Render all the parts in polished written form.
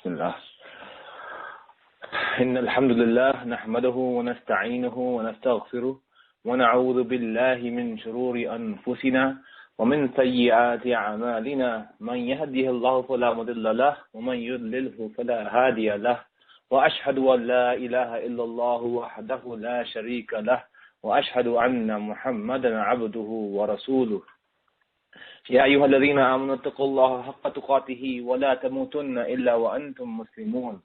بسم الله إن الحمد لله نحمده ونستعينه ونستغفره ونعوذ بالله من شرور أنفسنا ومن سيئات أعمالنا من يهده الله فلا مضل له ومن يضلله فلا هادي له وأشهد أن لا إله إلا الله وحده لا شريك له وأشهد أن محمدا عبده ورسوله يا أيها الذين آمنوا اتقوا الله حق تقاته ولا تموتن إلا وأنتم مسلمون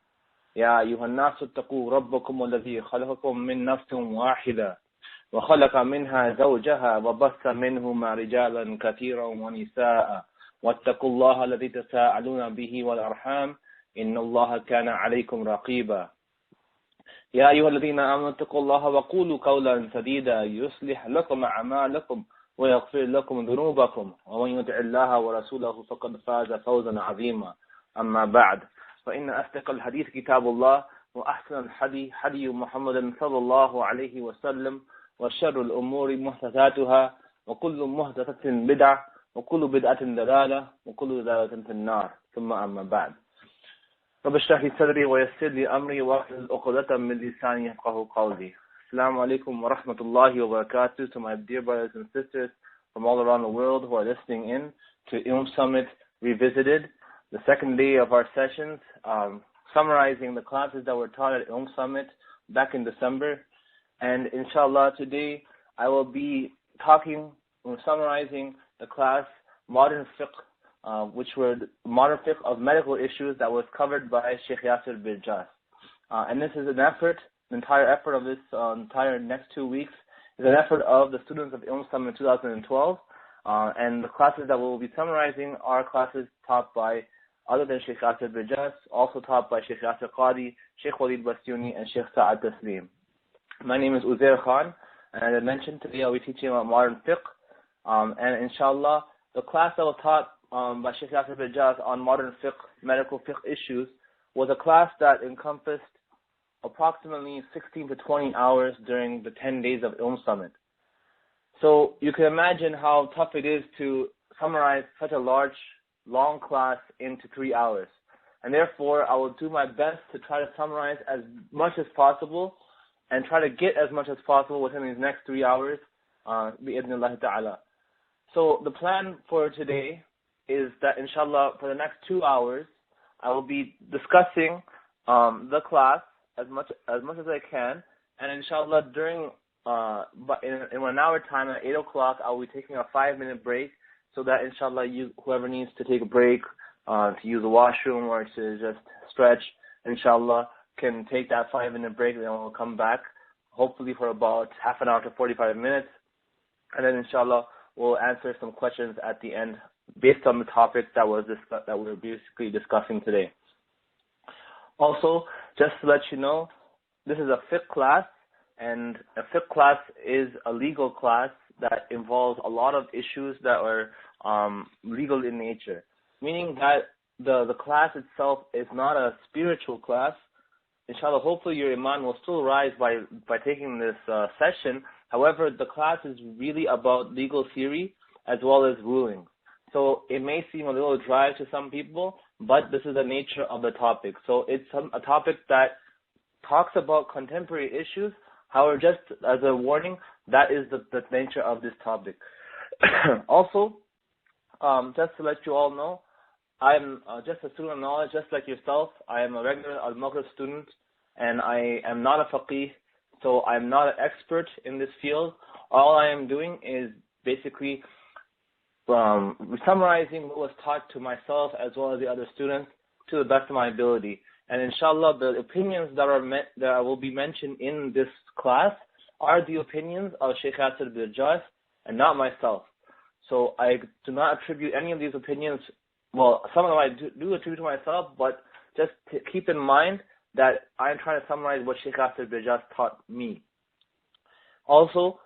يا أيها الناس اتقوا ربكم الذي خلقكم من نفس واحدة وخلق منها زوجها وبث منهما رجالا كثيرا ونساء واتقوا الله الذي تساءلون به والأرحام إن الله كان عليكم رقيبا يا أيها الذين آمنوا اتقوا الله وقولوا قولا سديدا يصلح لكم أعمالكم ويغفر لكم ذنوبكم ومن يطع الله ورسوله فقد فاز فوزا عظيما أما بعد فإن أصدق الحديث كتاب الله وأحسن الحديث حديث محمد صلى الله عليه وسلم وشر الأمور محدثاتها وكل محدثة بدعة وكل بدعة ضلالة وكل ضلالة في النار ثم أما بعد رب اشرح لي صدري ويسر لي أمري واحلل عقدة من لساني يفقهوا قولي. Assalamu alaikum wa rahmatullahi wa barakatuh to my dear brothers and sisters from all around the world who are listening in to IlmSummit Revisited, the second day of our sessions, summarizing the classes that were taught at IlmSummit back in December. And inshallah today I will be summarizing the class Modern Fiqh, which were Modern Fiqh of medical issues that was covered by Shaykh Yaser Birjas. And this is an effort. The entire effort of this entire next 2 weeks is an effort of the students of IlmSummit 2012, and the classes that we will be summarizing are classes taught by, other than Shaykh Yaser Birjas, also taught by Shaykh Yasir Qadhi, Shaykh Waleed Basyouni, and Shaykh Saad Tasleem. My name is Uzair Khan, and as I mentioned, today I'll be teaching about modern fiqh, and inshallah, the class that was taught by Shaykh Yaser Birjas on modern fiqh, medical fiqh issues, was a class that encompassed approximately 16 to 20 hours during the 10 days of IlmSummit. So you can imagine how tough it is to summarize such a long class into 3 hours. And therefore, I will do my best to try to summarize as much as possible and try to get as much as possible within these next 3 hours, bi'idhnillahi ta'ala. So the plan for today is that, inshallah, for the next 2 hours, I will be discussing the class as much as I can, and inshallah during in 1 hour time at 8 o'clock I will be taking a 5-minute break, so that inshallah whoever needs to take a break to use the washroom or to just stretch, inshallah can take that 5-minute break, and then we'll come back hopefully for about half an hour to 45 minutes, and then inshallah we'll answer some questions at the end based on the topics that we're basically discussing today. Also, just to let you know, this is a fiqh class, and a fiqh class is a legal class that involves a lot of issues that are legal in nature, meaning that the class itself is not a spiritual class. Inshallah, hopefully your iman will still rise by taking this session. However, the class is really about legal theory as well as ruling. So it may seem a little dry to some people, but this is the nature of the topic. So it's a topic that talks about contemporary issues. However, just as a warning, that is the nature of this topic. Also, just to let you all know, I'm just a student of knowledge, just like yourself. I am a regular Almaghrib student, and I am not a faqih, so I'm not an expert in this field. All I am doing is basically summarizing what was taught to myself as well as the other students to the best of my ability. And inshallah, the opinions that will be mentioned in this class are the opinions of Shaykh Yaser Birjas and not myself. So I do not attribute any of these opinions, well, some of them I do attribute to myself, but just keep in mind that I'm trying to summarize what Shaykh Yaser Birjas taught me. Also,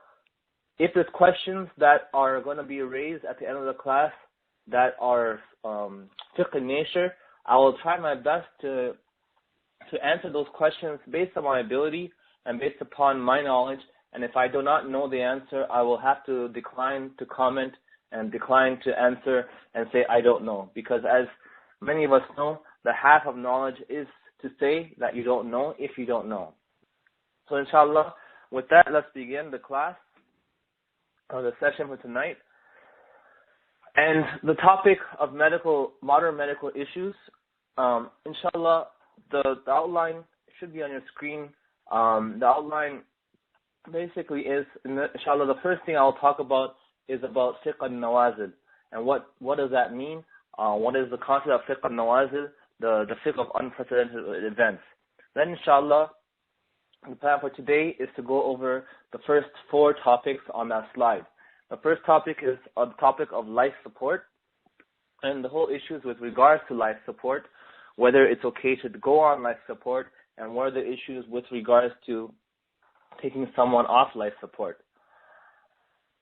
if there's questions that are going to be raised at the end of the class that are fiqh in nature, I will try my best to answer those questions based on my ability and based upon my knowledge. And if I do not know the answer, I will have to decline to comment and decline to answer and say I don't know. Because as many of us know, the half of knowledge is to say that you don't know if you don't know. So inshallah, with that, let's begin the class, or the session for tonight. And the topic of modern medical issues, inshallah, the outline should be on your screen. The outline basically is, inshallah, the first thing I'll talk about is about fiqh al-nawazil. And what does that mean? What is the concept of fiqh al-nawazil, the fiqh of unprecedented events. Then inshallah, the plan for today is to go over the first 4 topics on that slide. The first topic is on the topic of life support, and the whole issues with regards to life support, whether it's okay to go on life support, and what are the issues with regards to taking someone off life support.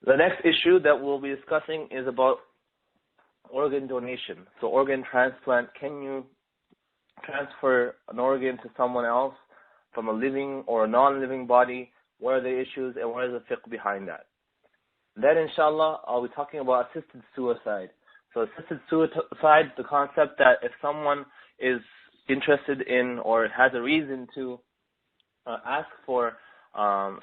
The next issue that we'll be discussing is about organ donation. So organ transplant, can you transfer an organ to someone else from a living or a non-living body? What are the issues and what is the fiqh behind that? Then inshallah, I'll be talking about assisted suicide. So assisted suicide, the concept that if someone is interested in or has a reason to ask for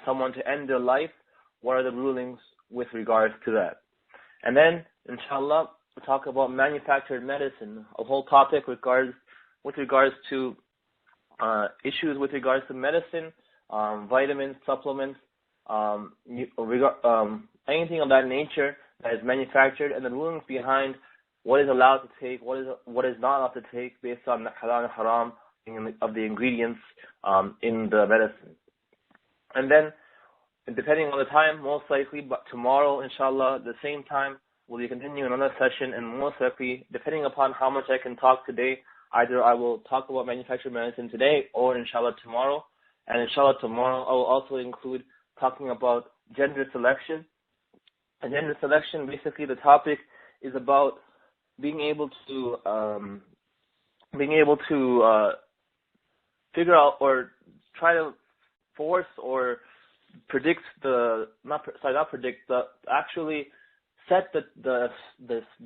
someone to end their life, what are the rulings with regards to that? And then, inshallah, we'll talk about manufactured medicine, a whole topic with regards to issues with regards to medicine, vitamins, supplements, anything of that nature that is manufactured, and the rulings behind what is allowed to take, what is not allowed to take based on the halal and haram of the ingredients in the medicine. And then, depending on the time, most likely, but tomorrow, inshallah, the same time, we'll be continuing another session, and most likely, depending upon how much I can talk today, either I will talk about manufactured medicine today or inshallah tomorrow. And inshallah tomorrow, I will also include talking about gender selection. And gender selection, basically the topic is about being able to figure out or try to force or predict actually set the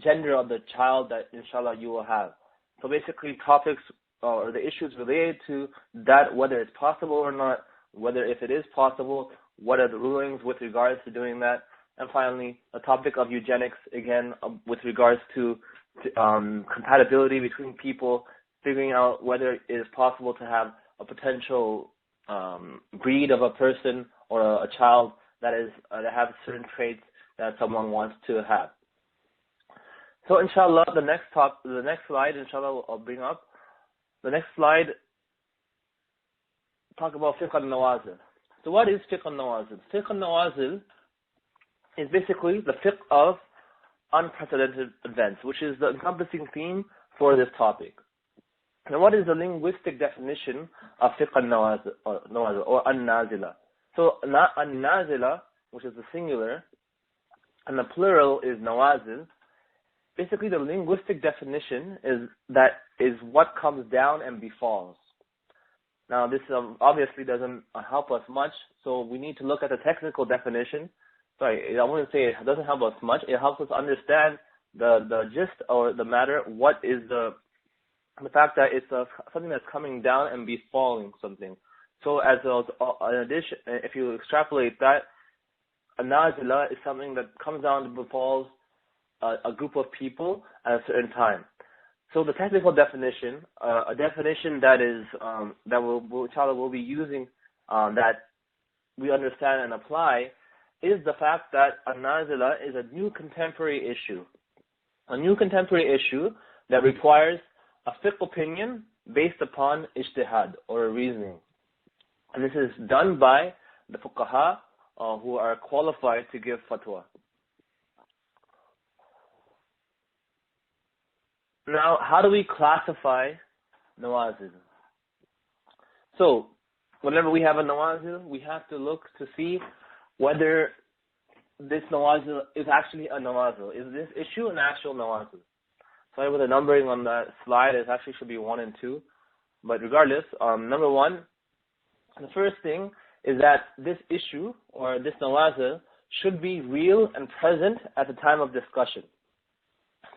gender of the child that inshallah you will have. So basically topics or the issues related to that, whether it's possible or not, whether if it is possible, what are the rulings with regards to doing that, and finally a topic of eugenics, again with regards to compatibility between people, figuring out whether it is possible to have a potential breed of a person or a child that have certain traits that someone wants to have. So inshallah, the next slide, inshallah, I'll bring up. The next slide, talk about fiqh al-nawazil. So what is fiqh al-nawazil? Fiqh al-nawazil is basically the fiqh of unprecedented events, which is the encompassing theme for this topic. Now, what is the linguistic definition of fiqh al-nawazil or an-nazila? So an-nazila, which is the singular, and the plural is nawazil. Basically, the linguistic definition is what comes down and befalls. Now, this obviously doesn't help us much, so we need to look at the technical definition. Sorry, I wouldn't say it doesn't help us much. It helps us understand the gist or the matter. What is the fact that it's something that's coming down and befalling something. So, in addition, if you extrapolate that, a nazila is something that comes down and befalls a group of people at a certain time. So the technical definition, a definition that we'll be using, that we understand and apply, is the fact that a nazila is a new contemporary issue. A new contemporary issue that requires a fiqh opinion based upon ijtihad or reasoning. And this is done by the fuqaha who are qualified to give fatwa. Now, how do we classify nawazil? So, whenever we have a nawazil, we have to look to see whether this nawazil is actually a nawazil. Is this issue an actual nawazil? Sorry, with the numbering on the slide, it actually should be 1 and 2. But regardless, number 1, the first thing is that this issue or this nawazil should be real and present at the time of discussion.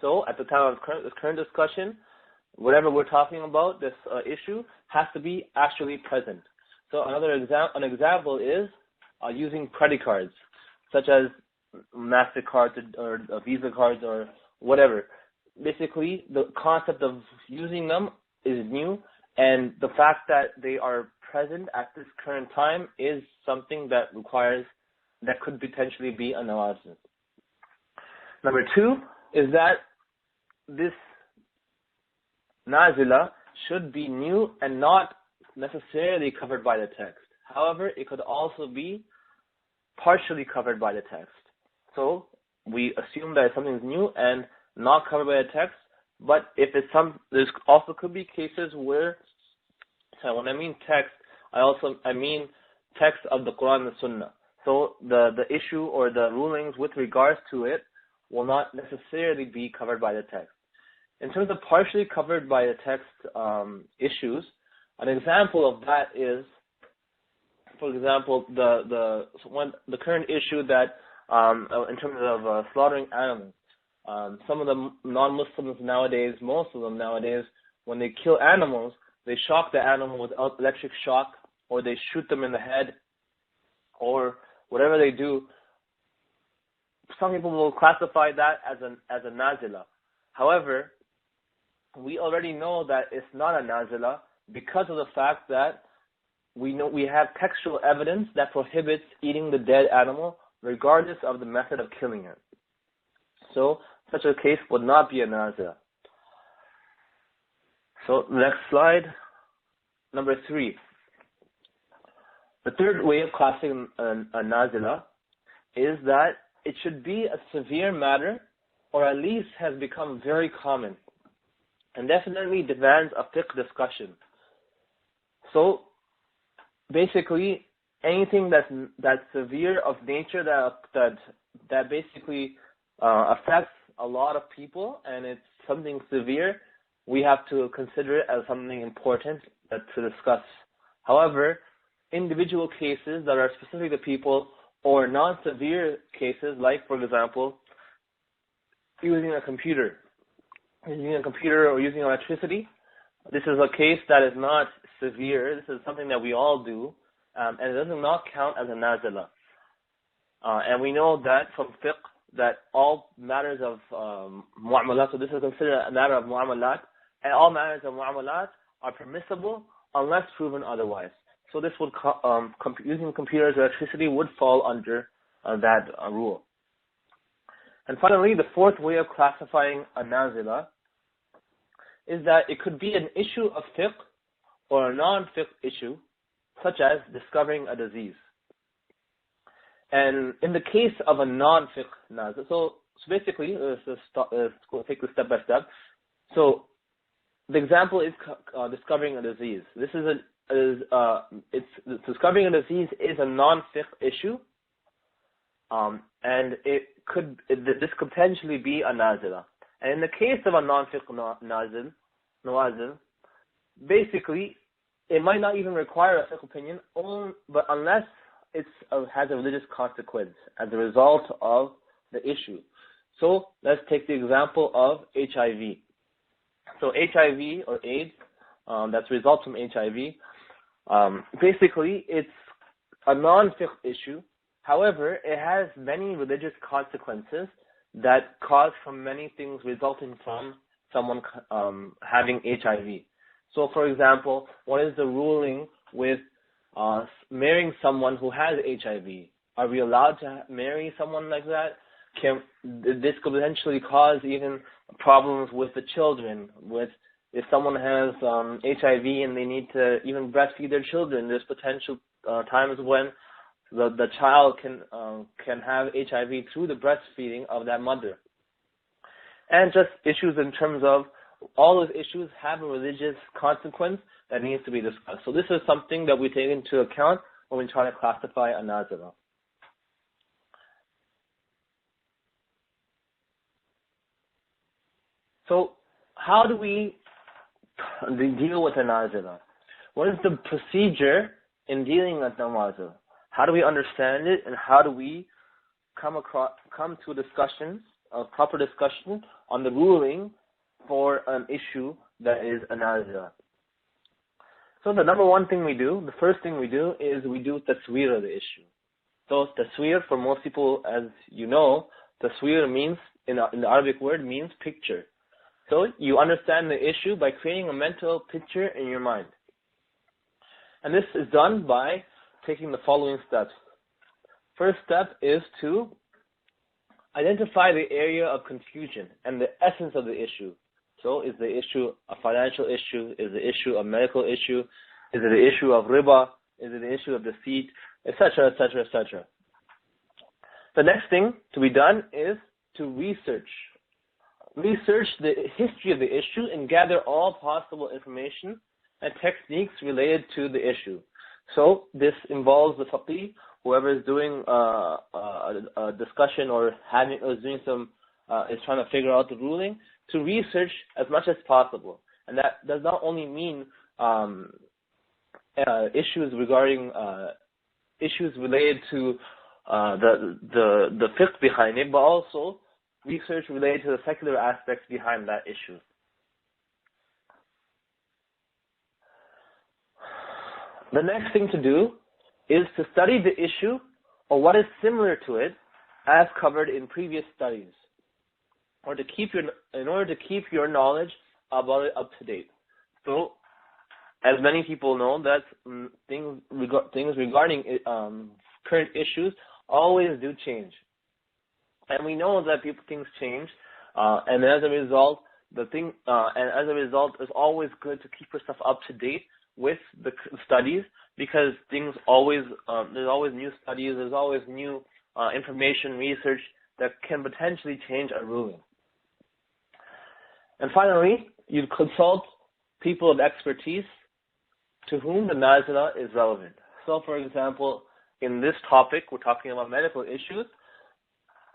So, at the time of current discussion, whatever we're talking about, this issue, has to be actually present. So an example is using credit cards, such as MasterCard or Visa cards or whatever. Basically, the concept of using them is new, and the fact that they are present at this current time is something that could potentially be a nawazil. Number two is that this nazila should be new and not necessarily covered by the text. However, it could also be partially covered by the text. So we assume that something is new and not covered by the text, but if it's there's also could be cases where, so when I mean text, I mean text of the Quran and the Sunnah. So the issue or the rulings with regards to it will not necessarily be covered by the text. In terms of partially covered by the text issues, an example of that is, for example, the current issue that in terms of slaughtering animals. Some of the non-Muslims nowadays, most of them nowadays, when they kill animals, they shock the animal with electric shock, or they shoot them in the head, or whatever they do. Some people will classify that as a nazila. However, we already know that it's not a nazila because of the fact that we have textual evidence that prohibits eating the dead animal regardless of the method of killing it. So such a case would not be a nazila. So next slide, number 3. The third way of classifying a nazila is that it should be a severe matter, or at least has become very common, and definitely demands a fiqh discussion. So basically, anything that's severe of nature that basically affects a lot of people, and it's something severe, we have to consider it as something important to discuss. However, individual cases that are specific to people, or non-severe cases, like, for example, using a computer or using electricity, this is a case that is not severe. This is something that we all do, and it does not count as a nazila. And we know that from fiqh that all matters of mu'amalat, so this is considered a matter of mu'amalat, and all matters of mu'amalat are permissible unless proven otherwise. So this would using computers or electricity would fall under that rule. And finally, the fourth way of classifying a nazila is that it could be an issue of fiqh or a non-fiqh issue, such as discovering a disease. And in the case of a non-fiqh nazila, so basically, let's take this step by step. So the example is discovering a disease. This is discovering a disease is a non-fiqh issue, and this could potentially be a nazila. And in the case of a non-fiqh nawazil, basically, it might not even require a fiqh opinion, but unless it has a religious consequence as a result of the issue. So let's take the example of HIV. So HIV or AIDS, that results from HIV. Basically, it's a non-fiqh issue. However, it has many religious consequences that cause from many things resulting from someone having HIV. So, for example, what is the ruling with marrying someone who has HIV? Are we allowed to marry someone like that? This could potentially cause even problems with the children. If someone has HIV and they need to even breastfeed their children, there's potential times when the child can have HIV through the breastfeeding of that mother. And just issues in terms of all those issues have a religious consequence that needs to be discussed. So this is something that we take into account when we try to classify a nazila. So how do we deal with a nazila? What is the procedure in dealing with a nazila? How do we understand it, and how do we come to a proper discussion on the ruling for an issue that is a nazila. So the number one thing we do, the first thing we do is we do tasweer of the issue. So tasweer, for most people, as you know, tasweer means, in the Arabic word, means picture. So you understand the issue by creating a mental picture in your mind. And this is done by taking the following steps. First step is to identify the area of confusion and the essence of the issue. So is the issue a financial issue? Is the issue a medical issue? Is it the issue of riba? Is it the issue of deceit? Etc., etc., etc. The next thing to be done is to research. Research the history of the issue and gather all possible information and techniques related to the issue. So this involves the faqih, whoever is doing a discussion or is doing is trying to figure out the ruling, to research as much as possible. And that does not only mean issues regarding issues related to the fiqh behind it, but also research related to the secular aspects behind that issue. The next thing to do is to study the issue or what is similar to it as covered in previous studies, or in order to keep your knowledge about it up to date. So, as many people know, that things regarding current issues always do change, and we know that things change, and as a result, it's always good to keep yourself up to date with the studies, because things always there's always new studies, there's always new information, research that can potentially change a ruling. And finally, you consult people of expertise to whom the nazila is relevant. So, for example, in this topic, we're talking about medical issues.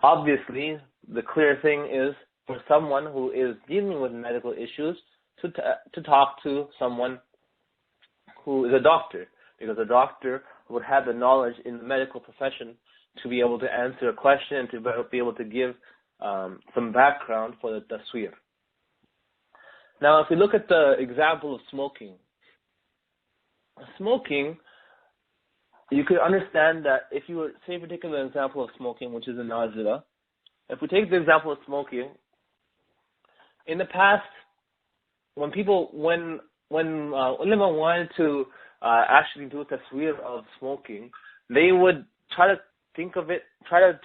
Obviously, the clear thing is for someone who is dealing with medical issues to talk to someone who is a doctor, because a doctor would have the knowledge in the medical profession to be able to answer a question and to be able to give some background for the tasweer. Now, if we look at the example of smoking, you could understand that if you were, say, a particular example of smoking, which is a nazila, if we take the example of smoking, in the past, when ulama wanted to actually do a tasweer of smoking, they would try to think of it, try to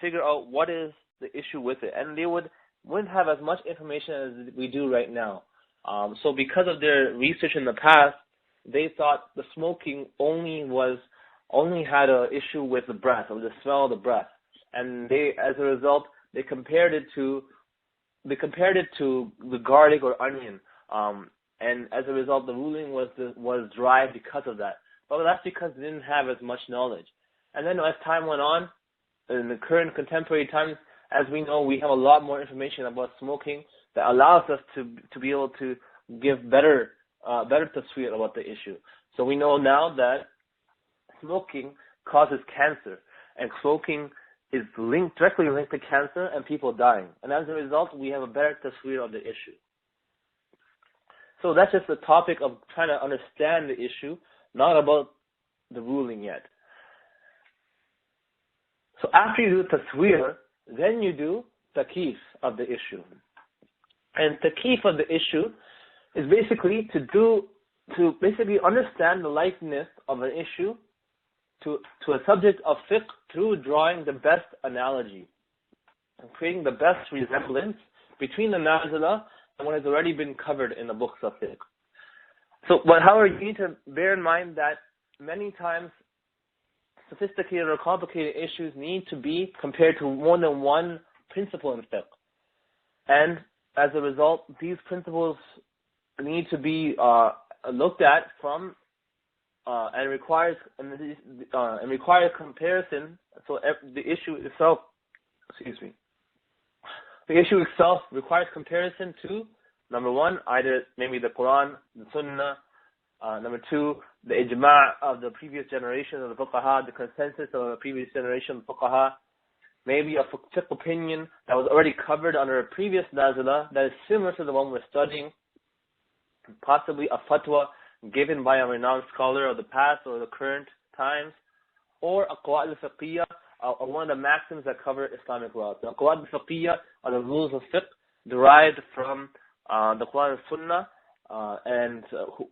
figure out what is the issue with it, and they wouldn't have as much information as we do right now. So because of their research in the past, they thought the smoking only had an issue with the breath, or the smell of the breath, and as a result, they compared it to the garlic or onion, and as a result, the ruling was dry because of that. But that's because they didn't have as much knowledge. And then as time went on, in the current contemporary times, as we know, we have a lot more information about smoking that allows us to be able to give better tasweer about the issue. So we know now that smoking causes cancer, and smoking is directly linked to cancer and people dying. And as a result, we have a better tasweer of the issue. So that's just the topic of trying to understand the issue, not about the ruling yet. So after you do tasweer, then you do takif of the issue. And takif of the issue is basically to basically understand the likeness of an issue to a subject of fiqh through drawing the best analogy and creating the best resemblance between the nazila and what has already been covered in the books of fiqh. So, but however, you need to bear in mind that many times sophisticated or complicated issues need to be compared to more than one principle in fiqh. And as a result, these principles need to be looked at from and requires comparison. So the issue itself, the issue itself requires comparison to, number one, either maybe the Quran, the Sunnah, number two, the ijma' of the previous generation of the fuqaha, the consensus of the previous generation of the fuqaha, maybe a fiqh opinion that was already covered under a previous nazila that is similar to the one we're studying, possibly a fatwa given by a renowned scholar of the past or the current times, or a qawaid al-fiqhiyya, or one of the maxims that cover Islamic law. The qawaid al-fiqhiyya are the rules of fiqh derived from the Quran and Sunnah, and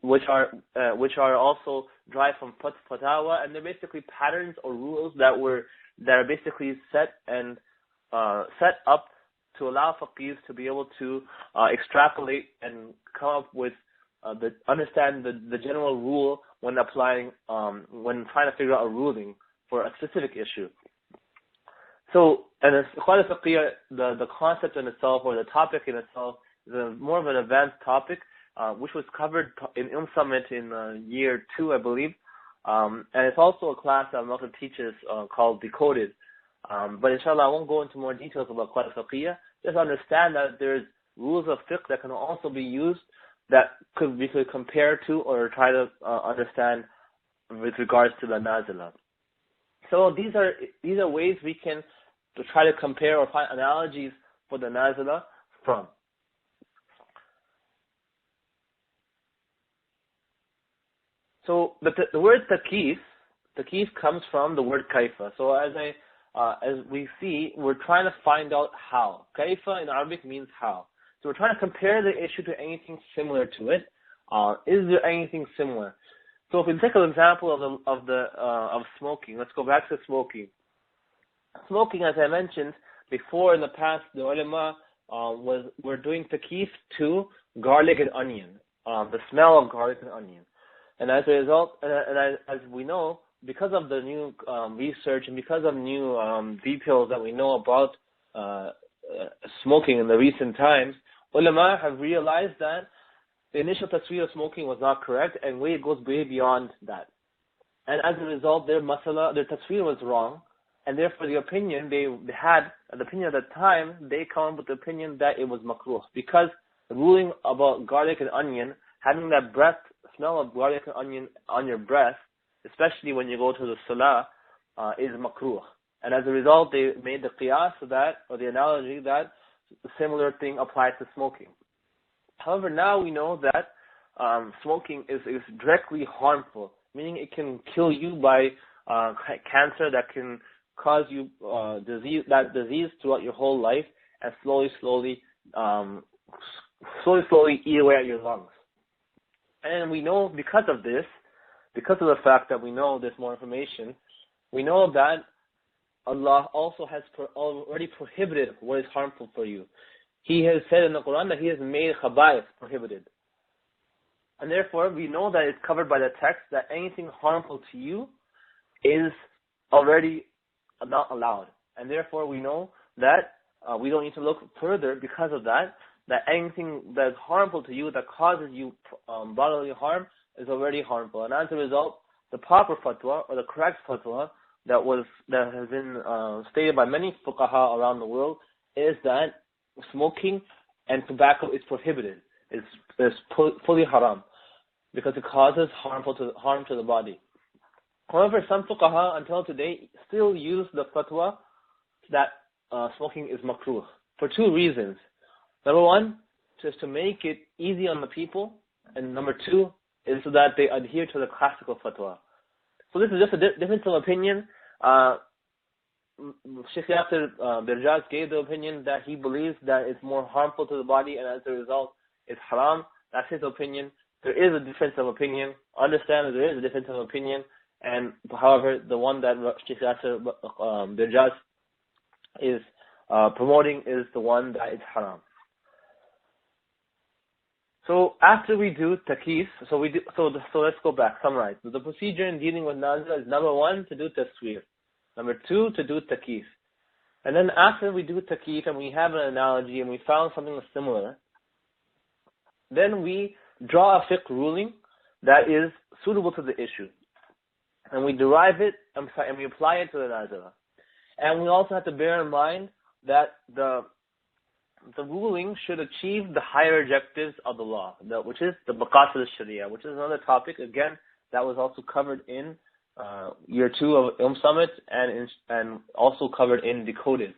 which are also derived from fatawa, and they're basically patterns or rules that are basically set up to allow faqirs to be able to extrapolate and come up with understand the general rule when applying when trying to figure out a ruling for a specific issue. So, and the Qawaid al-Fiqhiyya, the concept in itself or the topic in itself is more of an advanced topic, which was covered in IlmSummit in year 2, I believe. And it's also a class that Almaghrib teaches called Decoded. But inshallah, I won't go into more details about Qawaid al-Fiqhiyya. Just understand that there's rules of fiqh that can also be used that we could compare to or try to understand with regards to the nazila. So these are ways we can to try to compare or find analogies for the nazila from. So the word taqif comes from the word kaifa. So as we see, we're trying to find out how. Kaifa in Arabic means how. So we're trying to compare the issue to anything similar to it. Is there anything similar? So if we take an example of smoking, let's go back to smoking. Smoking, as I mentioned before in the past, the ulama were doing taqif to garlic and onion, the smell of garlic and onion. And as a result, as we know, because of the new research and because of new details that we know about smoking in the recent times, ulama have realized that the initial tasweer of smoking was not correct, and it goes way beyond that. And as a result, their tasweer was wrong, and therefore the opinion they had, the opinion at the time, they come up with the opinion that it was makruh, because the ruling about garlic and onion, having that smell of garlic and onion on your breath, especially when you go to the salah, is makruh. And as a result, they made the qiyas of that, or the analogy that a similar thing applies to smoking. However, now we know that smoking is directly harmful, meaning it can kill you by cancer that can cause you disease throughout your whole life and slowly eat away at your lungs. And we know because of the fact that we know this more information, we know that Allah also has already prohibited what is harmful for you. He has said in the Quran that He has made khaba'ith prohibited. And therefore, we know that it's covered by the text that anything harmful to you is already not allowed. And therefore, we know that we don't need to look further because of that anything that is harmful to you, that causes you bodily harm, is already harmful. And as a result, the proper fatwa, or the correct fatwa, that has been stated by many fuqaha around the world, is that smoking and tobacco is prohibited. It's fully haram, because it causes harm to the body. However, some fuqaha until today still use the fatwa that smoking is makruh for two reasons. Number one, just to make it easy on the people, and number two is so that they adhere to the classical fatwa. So this is just a difference of opinion. Shaykh Yaser Birjas gave the opinion that he believes that it's more harmful to the body, and as a result, it's haram. That's his opinion. There is a difference of opinion. Understand that there is a difference of opinion, and however, the one that Shaykh Yaser Birjas is promoting is the one that is haram. So after we do taqif, so let's go back, summarize. So the procedure in dealing with nazila is number one, to do tasweer. Number two, to do taqif. And then after we do taqif and we have an analogy and we found something similar, then we draw a fiqh ruling that is suitable to the issue. And we derive it, and we apply it to the nazila. And we also have to bear in mind that the ruling should achieve the higher objectives of the law, which is the maqasid al-sharia, which is another topic, again, that was also covered in year 2 of IlmSummit and also covered in Decoded.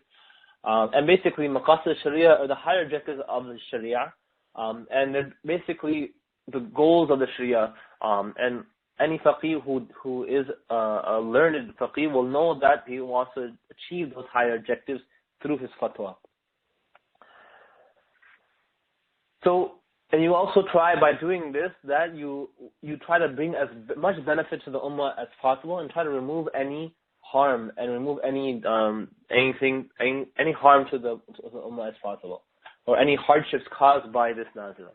And basically, maqasid al-sharia are the higher objectives of the sharia, and they're basically the goals of the Sharia, and any faqih who is a learned faqih will know that he wants to achieve those higher objectives through his fatwa. So, and you also try by doing this that you try to bring as much benefit to the ummah as possible, and try to remove any harm and remove any harm to the ummah as possible, or any hardships caused by this nazila.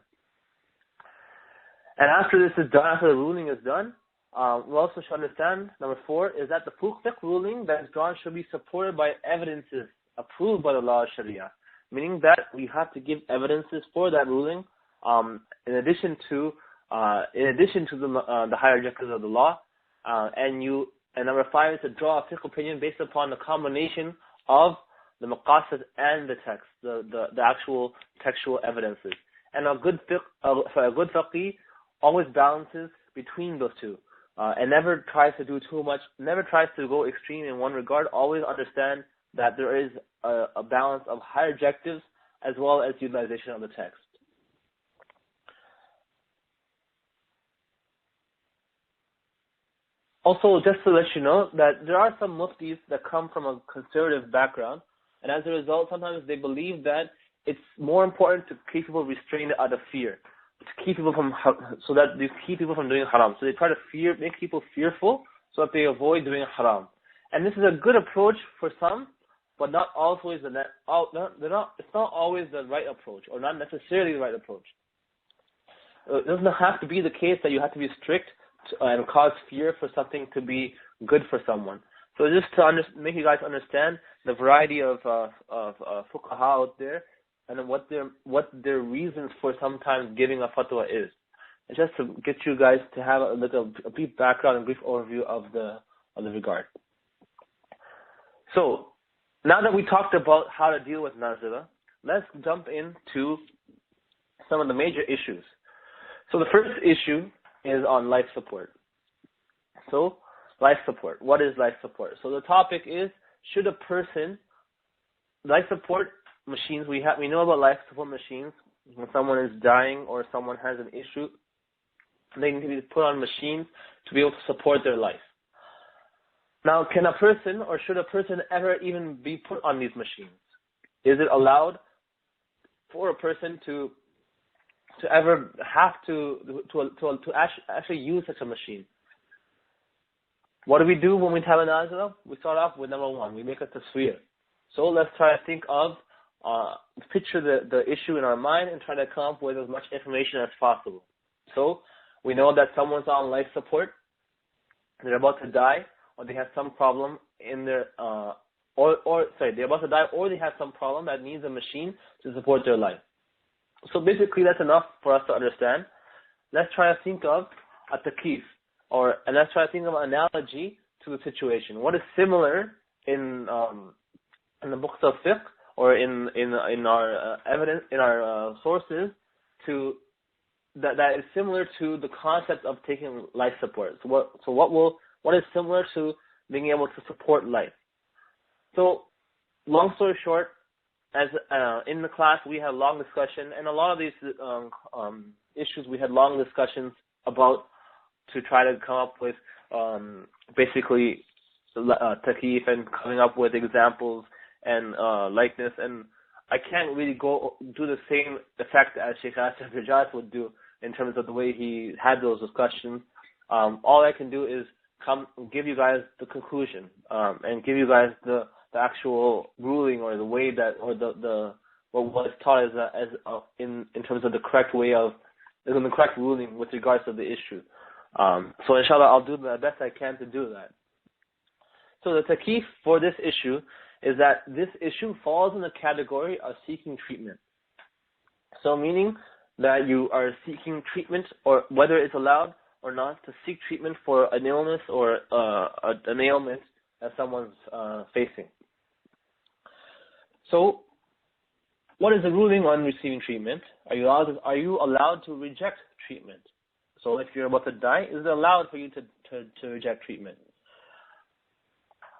And after this is done, after the ruling is done, we also should understand, number 4, is that the fiqh ruling that is drawn should be supported by evidences approved by the law of Sharia. Meaning that we have to give evidences for that ruling, in addition to the higher objectives of the law. And number 5 is to draw a fiqh opinion based upon the combination of the maqasid and the text, the actual textual evidences. And a good faqih always balances between those two, and never tries to do too much, never tries to go extreme in one regard. Always understand that there is a balance of higher objectives as well as utilization of the text. Also, just to let you know that there are some muftis that come from a conservative background, and as a result, sometimes they believe that it's more important to keep people restrained out of fear, to keep people from, so that they keep people from doing haram. So they try to make people fearful so that they avoid doing haram. And this is a good approach for some, but not always it's not always the right approach, or not necessarily the right approach. It doesn't have to be the case that you have to be strict and cause fear for something to be good for someone. So just to make you guys understand the variety of fuqaha out there, and what their reasons for sometimes giving a fatwa is. And just to get you guys to have a brief background and brief overview of the regard. So, now that we talked about how to deal with nazila, let's jump into some of the major issues. So the first issue is on life support. So, life support. What is life support? So the topic is, should a person, life support machines, we know about life support machines. When someone is dying or someone has an issue, they need to be put on machines to be able to support their life. Now, can a person, or should a person ever even be put on these machines? Is it allowed for a person to ever have to actually use such a machine? What do we do when we have a nazila? We start off with number 1, we make a tasweer. So let's try to think of, picture the issue in our mind and try to come up with as much information as possible. So we know that someone's on life support, they're about to die, or they have some problem in their, they're about to die, or they have some problem that needs a machine to support their life. So basically that's enough for us to understand. Let's try to think of a taqif, and let's try to think of an analogy to the situation. What is similar in the books of fiqh, or in our evidence, in our sources, to that is similar to the concept of taking life support. So what is similar to being able to support life? So, long story short, as in the class we had long discussion, and a lot of these issues we had long discussions about, to try to come up with basically taqif and coming up with examples and likeness. And I can't really do the same effect as Shaykh Yaser Birjas would do in terms of the way he had those discussions. All I can do is give you guys the conclusion, and give you guys the actual ruling, or the way that, or what is taught in terms of the correct way of, in the correct ruling with regards to the issue. So inshallah, I'll do the best I can to do that. So the taqif for this issue is that this issue falls in the category of seeking treatment. So meaning that you are seeking treatment, or whether it's allowed or not to seek treatment for an illness or an ailment that someone's facing. So, what is the ruling on receiving treatment? Are you allowed to reject treatment? So, if you're about to die, is it allowed for you to reject treatment?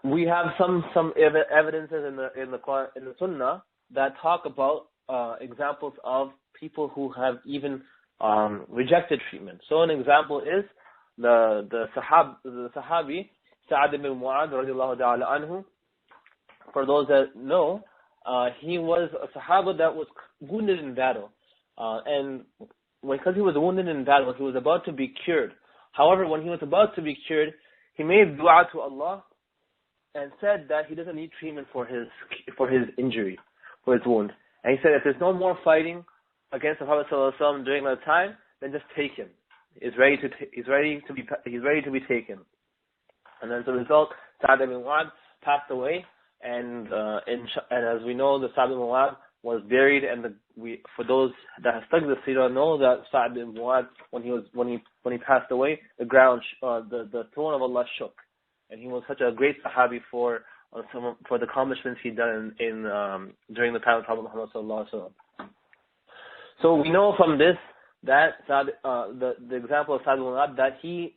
We have some evidences in the Sunnah that talk about examples of people who have even rejected treatment. So an example is the Sahabi, Saad ibn Mu'adh radiallahu ta'ala anhu. For those that know, he was a Sahaba that was wounded in battle. And because he was wounded in battle, he was about to be cured. However, when he was about to be cured, he made dua to Allah and said that he doesn't need treatment for his injury, for his wound. And he said, if there's no more fighting against the Prophet ﷺ during that time, then just take him. He's ready to be taken. And as a result, Saad ibn Mu'adh passed away, and as we know, the Saad ibn Mu'adh was buried, and for those that have studied the seerah know that Saad ibn Mu'adh, when he passed away, the ground, the throne of Allah shook, and he was such a great Sahabi for the accomplishments he'd done during the time of Prophet Muhammad sallallahu alaihi wasallam. So we know from this that the example of Saad ibn Mu'adh, that he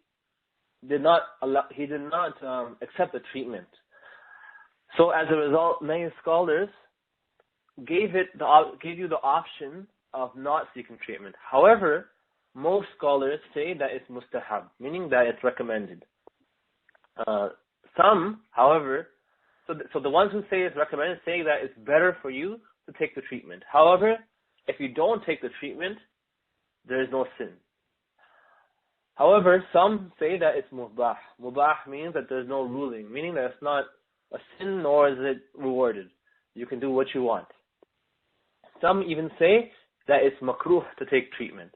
did not accept the treatment. So as a result, many scholars gave you the option of not seeking treatment. However, most scholars say that it's mustahab, meaning that it's recommended. Some, however, so the ones who say it's recommended say that it's better for you to take the treatment. However, if you don't take the treatment, there is no sin. However, some say that it's mubah. Mubah means that there's no ruling, meaning that it's not a sin nor is it rewarded. You can do what you want. Some even say that it's makruh to take treatment.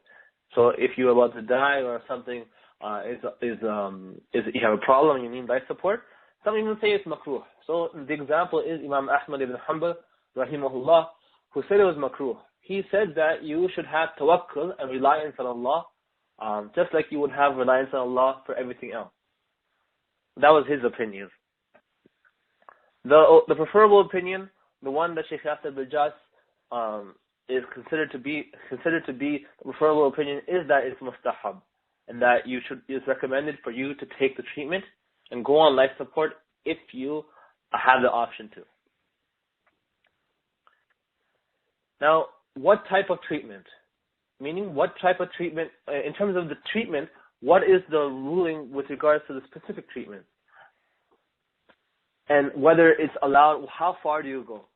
So if you're about to die or something, you have a problem and you need life support, some even say it's makruh. So the example is Imam Ahmad ibn Hanbal, rahimahullah, who said it was makruh. He said that you should have tawakkul and reliance on Allah, just like you would have reliance on Allah for everything else. That was his opinion. The preferable opinion, the one that Shaykh Yaser Birjas is considered to be the preferable opinion, is that it's mustahab, and that it's recommended for you to take the treatment and go on life support if you have the option to. Now, what type of treatment? Meaning, what type of treatment, in terms of the treatment, what is the ruling with regards to the specific treatment? And whether it's allowed, how far do you go?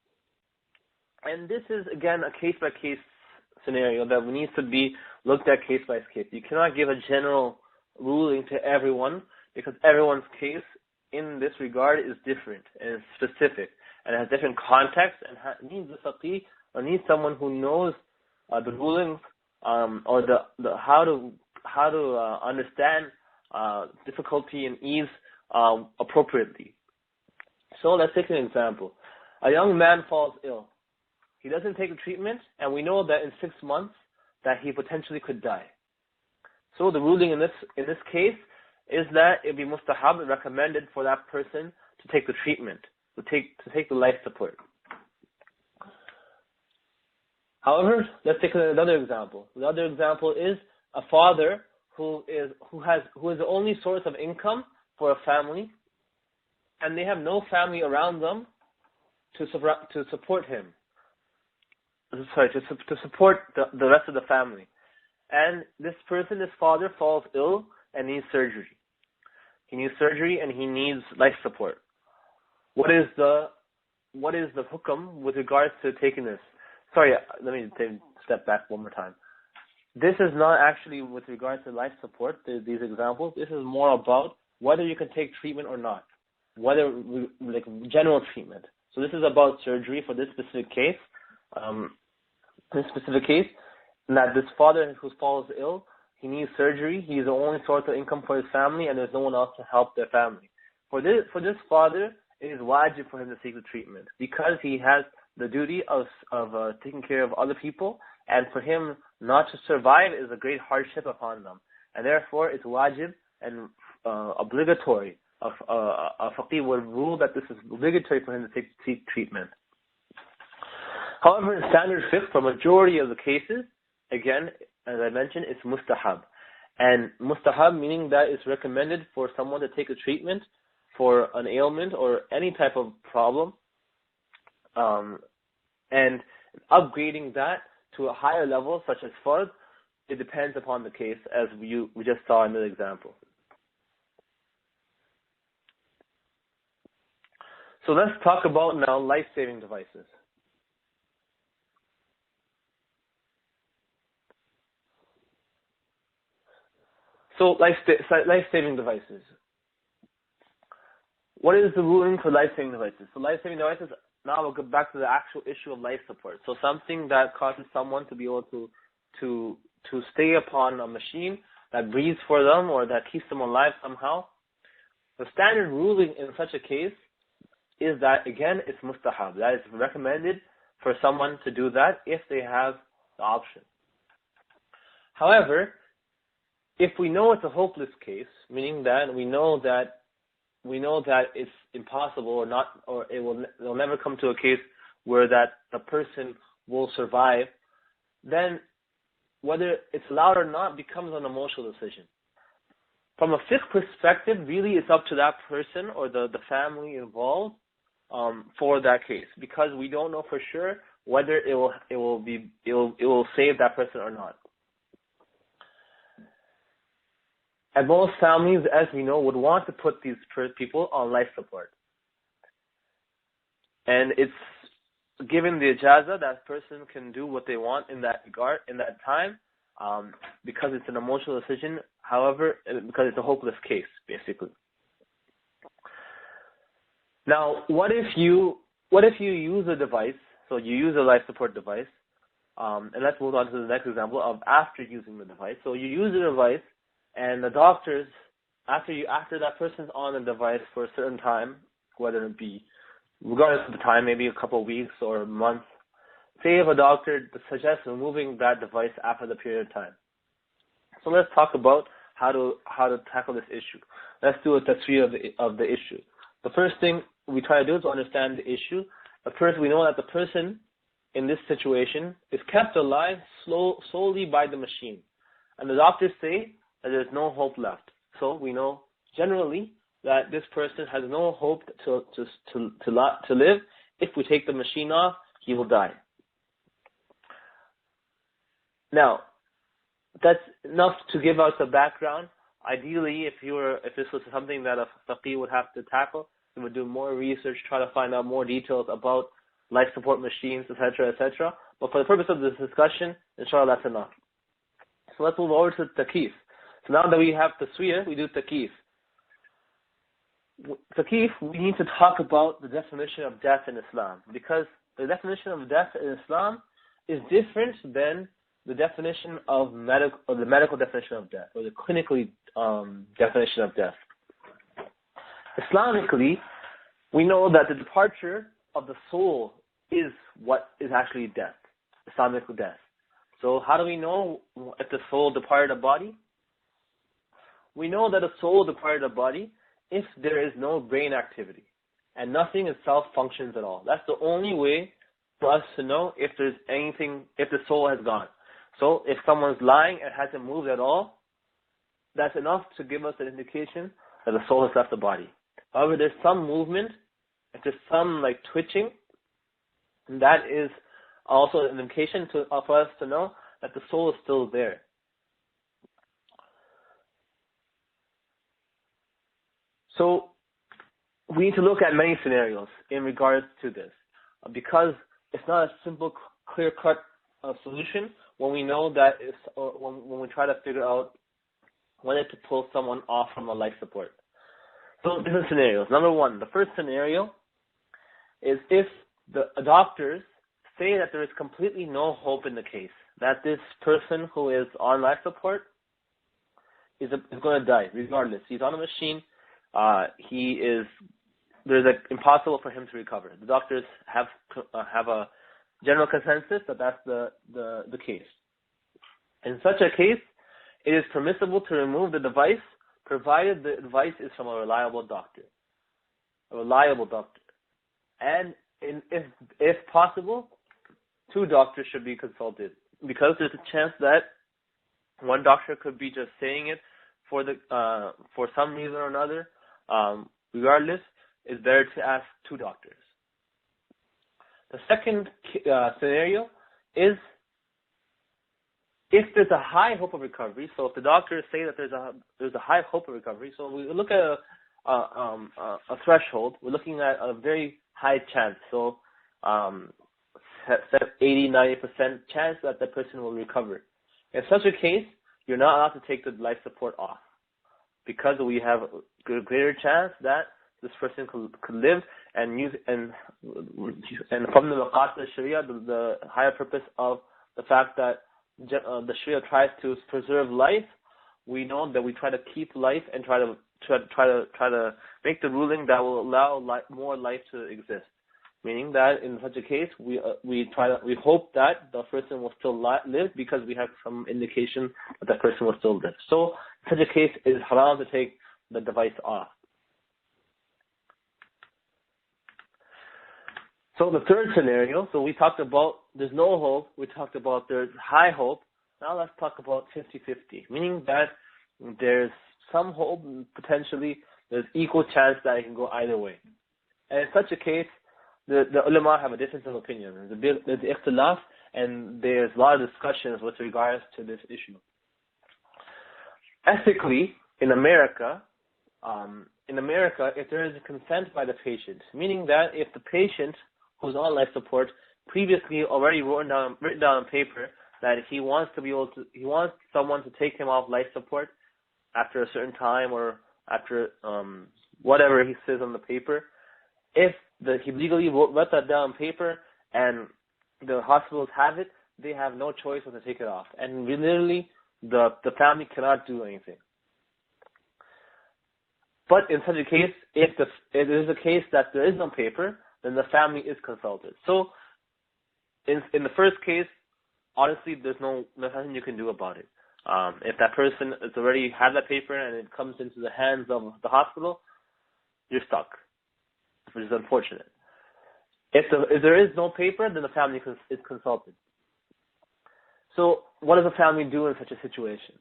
And this is, again, a case-by-case scenario that needs to be looked at case by case. You cannot give a general ruling to everyone, because everyone's case in this regard is different and is specific and has different context and needs a faqih, or needs someone who knows the rulings or the how to understand difficulty and ease appropriately. So let's take an example. A young man falls ill. He doesn't take the treatment, and we know that in 6 months that he potentially could die. So the ruling in this case is that it be mustahab, recommended for that person to take the treatment, to take the life support. However, let's take another example. The other example is a father who is the only source of income for a family, and they have no family around them to support him. To support the rest of the family. And this father, falls ill and needs surgery. He needs surgery and he needs life support. What is the hukam with regards to taking this? Sorry, let me step back one more time. This is not actually with regards to life support, these examples. This is more about whether you can take treatment or not. Whether, like, general treatment. So this is about surgery for this specific case. That this father who falls ill, he needs surgery. He's the only source of income for his family, and there's no one else to help their family. For this father, it is wajib for him to seek the treatment, because he has the duty of taking care of other people, and for him not to survive is a great hardship upon them, and therefore it's wajib and obligatory. A faqih would rule that this is obligatory for him to seek treatment. However, in standard fiqh, for majority of the cases, again, as I mentioned, it's mustahab. And mustahab meaning that it's recommended for someone to take a treatment for an ailment or any type of problem, and upgrading that to a higher level, such as fard, it depends upon the case, as we just saw in the example. So let's talk about now life-saving devices. So life-saving devices. What is the ruling for life-saving devices? So life-saving devices, now we'll go back to the actual issue of life support. So something that causes someone to be able to stay upon a machine that breathes for them or that keeps them alive somehow. The standard ruling in such a case is that, again, it's mustahab. That is recommended for someone to do that if they have the option. However, if we know it's a hopeless case, meaning that we know that it's impossible or it will never come to a case where that the person will survive, then whether it's allowed or not becomes an emotional decision. From a fiqh perspective, really it's up to that person or the family involved for that case, because we don't know for sure whether it will save that person or not. And most families, as we know, would want to put these people on life support. And it's given the ijazah, that person can do what they want in that regard, in that time, because it's an emotional decision. However, because it's a hopeless case, basically. Now, what if you use a device? So you use a life support device, and let's move on to the next example of after using the device. So you use the device, and the doctors, after that person's on the device for a certain time, whether it be, regardless of the time, maybe a couple of weeks or months, say if a doctor suggests removing that device after the period of time. So let's talk about how to tackle this issue. Let's do a tasweer of the issue. The first thing we try to do is to understand the issue. But first, we know that the person in this situation is kept alive solely by the machine. And the doctors say that there's no hope left. So we know generally that this person has no hope to live. If we take the machine off, he will die. Now, that's enough to give us a background. Ideally, if this was something that a faqih would have to tackle, he would do more research, try to find out more details about life support machines, etc., etc. But for the purpose of this discussion, inshallah, that's enough. So let's move over to taqif. So now that we have tasweer, we do taqif. Taqif, we need to talk about the definition of death in Islam, because the definition of death in Islam is different than the definition of the medical definition of death, or the clinically definition of death. Islamically, we know that the departure of the soul is what is actually death, Islamic death. So how do we know if the soul departed a body? We know that a soul departed a body if there is no brain activity and nothing itself functions at all. That's the only way for us to know if there's anything, if the soul has gone. So if someone's lying and hasn't moved at all, that's enough to give us an indication that the soul has left the body. However, there's some movement, if there's some like twitching, that is also an indication for us to know that the soul is still there. So we need to look at many scenarios in regards to this, because it's not a simple, clear-cut solution when we know that when we try to figure out whether to pull someone off from a life support. So different scenarios. Number one, the first scenario is if the doctors say that there is completely no hope in the case, that this person who is on life support is going to die regardless. He's on a machine. There's impossible for him to recover. The doctors have a general consensus that that's the case. In such a case, it is permissible to remove the device, provided the device is from a reliable doctor. And if possible, 2 doctors should be consulted, because there's a chance that one doctor could be just saying it for some reason or another. Regardless, it's better to ask 2 doctors. The second scenario is if there's a high hope of recovery, so if the doctors say that there's a high hope of recovery, so we look at a threshold. We're looking at a very high chance. So, 80-90% chance that the person will recover. In such a case, you're not allowed to take the life support off, because we have a greater chance that this person could live and use and from the maqasid al-Sharia, the higher purpose of the fact that the Sharia tries to preserve life. We know that we try to keep life and try to make the ruling that will allow more life to exist. Meaning that in such a case, we hope that the person will still live, because we have some indication that the person will still live. So in such a case, it is haram to take the device off. So the third scenario, so we talked about there's no hope, we talked about there's high hope. Now let's talk about 50-50, meaning that there's some hope, potentially there's equal chance that it can go either way. And in such a case, the ulama have a difference of opinion. There's ikhtilaf, and there's a lot of discussions with regards to this issue. Ethically, in America, if there is a consent by the patient, meaning that if the patient who's on life support previously already written down on paper that he wants someone to take him off life support after a certain time or after whatever he says on the paper, if he legally wrote that down on paper and the hospitals have it, they have no choice but to take it off. And literally, the family cannot do anything. But in such a case, if there is a case that there is no paper, then the family is consulted. So, in the first case, honestly, there's nothing you can do about it. If that person has already had that paper and it comes into the hands of the hospital, you're stuck, which is unfortunate. If there is no paper, then the family is consulted. So, what does a family do in such a situation?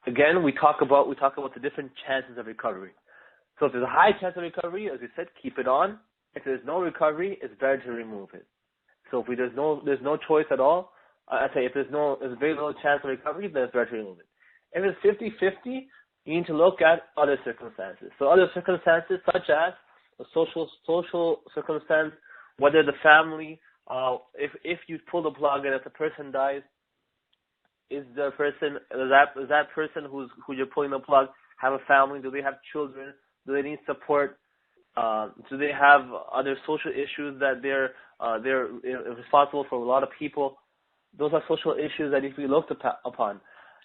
Again, we talk about the different chances of recovery. So if there's a high chance of recovery, as we said, keep it on. If there's no recovery, it's better to remove it. So if there's no choice at all, if there's very little chance of recovery, then it's better to remove it. If it's 50-50, you need to look at other circumstances. So other circumstances such as a social circumstance, whether the family, if you pull the plug and if the person dies, is that person who you're pulling the plug have a family? Do they have children? Do they need support? Do they have other social issues that they're responsible for a lot of people? Those are social issues that if we looked upon,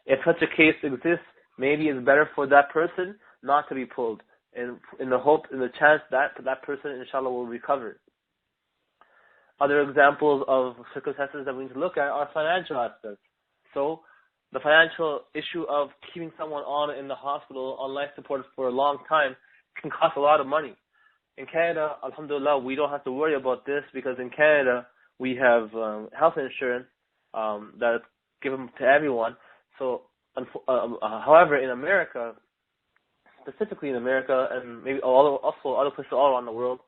if such a case exists, maybe it's better for that person not to be pulled, in the chance that that person, inshallah, will recover. Other examples of circumstances that we need to look at are financial aspects. So, the financial issue of keeping someone on in the hospital on life support for a long time can cost a lot of money. In Canada, alhamdulillah, we don't have to worry about this because in Canada we have health insurance that is given to everyone. So, however, in America, specifically in America, and maybe also other places all around the world,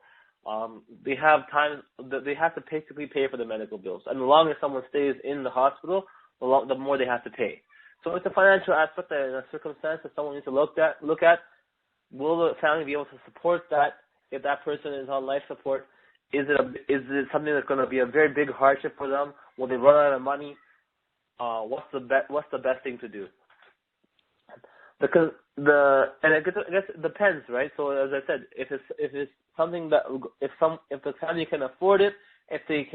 they have to basically pay for the medical bills. And the longer someone stays in the hospital, the more they have to pay. So it's a financial aspect that in a circumstance that someone needs to look at. Will the family be able to support that if that person is on life support? Is it something that's going to be a very big hardship for them? Will they run out of money? What's the best thing to do? Because I guess it depends, right? So as I said, if it's something that if the family can afford it, if they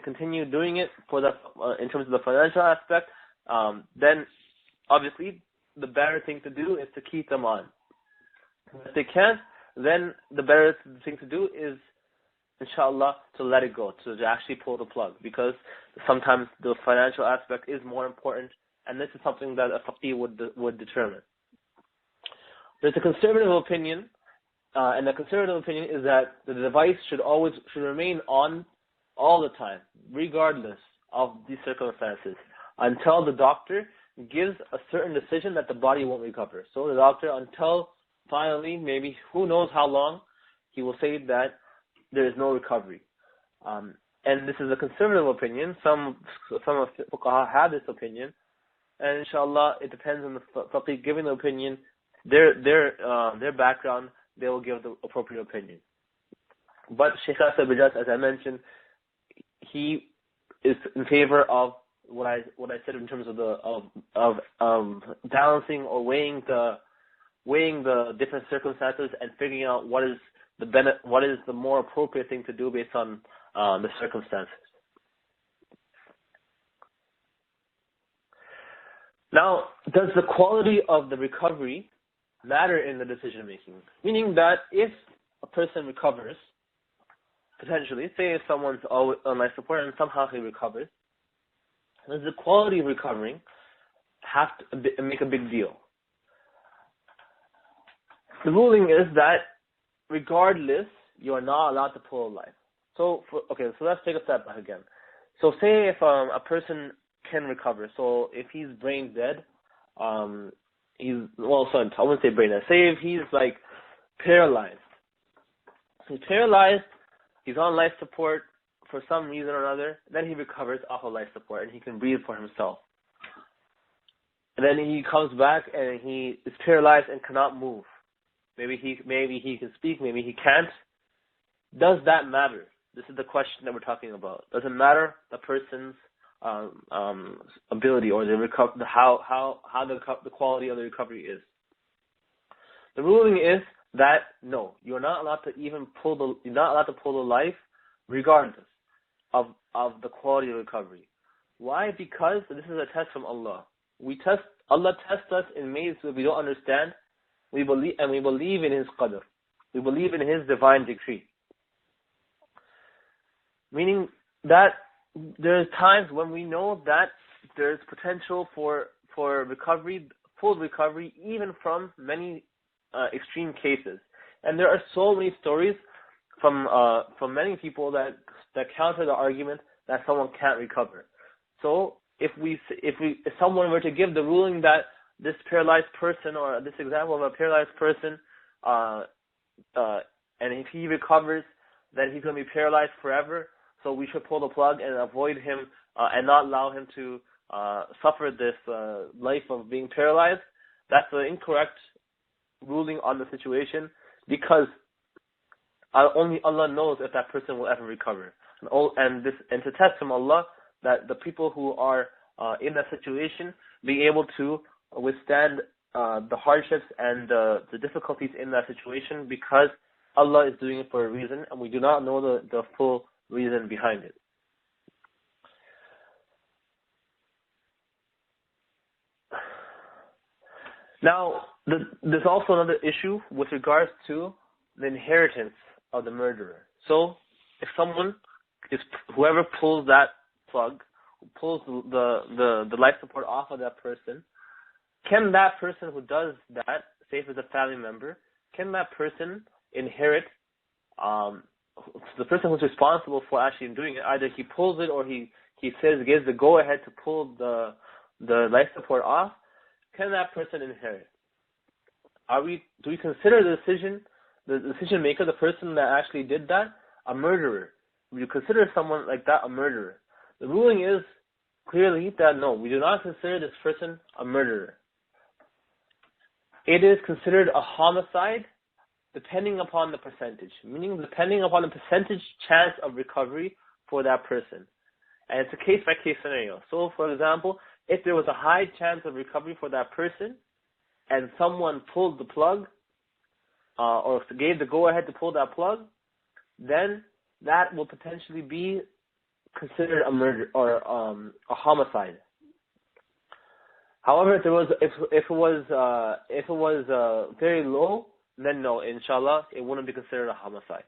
continue doing it in terms of the financial aspect, then obviously the better thing to do is to keep them on. If they can't, then the better thing to do is, inshallah, to let it go, to actually pull the plug, because sometimes the financial aspect is more important, and this is something that a faqih would determine. There's a conservative opinion, and the conservative opinion is that the device should remain on all the time, regardless of these circumstances, until the doctor gives a certain decision that the body won't recover. So the doctor, until finally, maybe who knows how long, he will say that there is no recovery. And and this is a conservative opinion. Some of the fuqaha have this opinion, and inshallah, it depends on the faqih giving the opinion, their background. They will give the appropriate opinion. But Shaykh Yaser Birjas, as I mentioned, he is in favor of what I said in terms of balancing or weighing the different circumstances and figuring out what is the more appropriate thing to do based on the circumstances. Now, does the quality of the recovery matter in the decision making? Meaning that if a person recovers, potentially, say if someone's on life support and somehow he recovers, does the quality of recovering have to make a big deal? The ruling is that regardless, you are not allowed to pull a life. So let's take a step back again. So say if a person can recover, so if he's brain dead, I wouldn't say brain dead. Say if he's like paralyzed. He's paralyzed, he's on life support for some reason or another, then he recovers off of life support and he can breathe for himself. And then he comes back and he is paralyzed and cannot move. Maybe he can speak, maybe he can't. Does that matter? This is the question that we're talking about. Does it matter the person's ability or how the quality of the recovery is? The ruling is that no, you're not allowed to pull the life, regardless of the quality of recovery. Why? Because this is a test from Allah. Allah tests us in ways that we don't understand. We believe in His qadr. We believe in His divine decree. Meaning that there's times when we know that there's potential for recovery, full recovery, even from many extreme cases. And there are so many stories from many people that counter the argument that someone can't recover. So if someone were to give the ruling that this paralyzed person, or this example of a paralyzed person, and if he recovers, then he's going to be paralyzed forever, so we should pull the plug and avoid him and not allow him to suffer this life of being paralyzed, that's an incorrect ruling on the situation, because only Allah knows if that person will ever recover. And to test from Allah that the people who are in that situation be able to withstand the hardships and the difficulties in that situation, because Allah is doing it for a reason, and we do not know the full reason behind it. Now, there's also another issue with regards to the inheritance of the murderer. So, if whoever pulls that plug, pulls the life support off of that person, can that person who does that, say if it's a family member, can that person inherit the person who's responsible for actually doing it? Either he pulls it or he gives the go ahead to pull the life support off. Can that person inherit? Do we consider the decision maker, the person that actually did that, a murderer? Do you consider someone like that a murderer? The ruling is clearly that no, we do not consider this person a murderer. It is considered a homicide depending upon the percentage, meaning depending upon the percentage chance of recovery for that person. And it's a case-by-case scenario. So, for example, if there was a high chance of recovery for that person and someone pulled the plug or gave the go-ahead to pull that plug, then that will potentially be considered a murder or a homicide. However, if it was very low, then no, inshallah, it wouldn't be considered a homicide.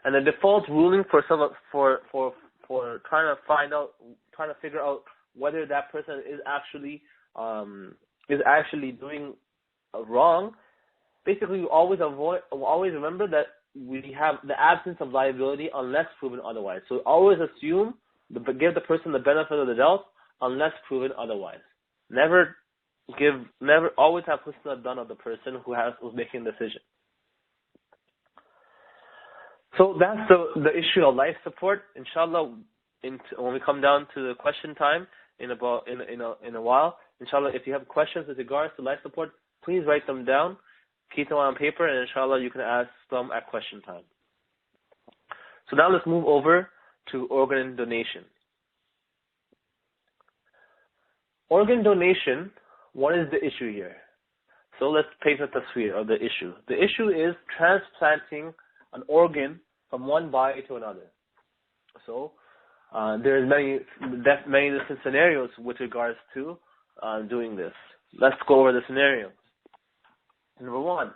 And the default ruling for trying to figure out whether that person is actually doing wrong, basically we always remember that we have the absence of liability unless proven otherwise. So always assume, give the person the benefit of the doubt unless proven otherwise. Always have husna done of the person who's making the decision. So that's the issue of life support. Inshallah, when we come down to the question time in a while, inshallah, if you have questions with regards to life support, please write them down, keep them on paper, and inshallah you can ask them at question time. So now let's move over to organ donation. Organ donation, what is the issue here? So let's paint a tasweer of the issue. The issue is transplanting an organ from one body to another. So there's many different scenarios with regards to doing this. Let's go over the scenarios. Number one,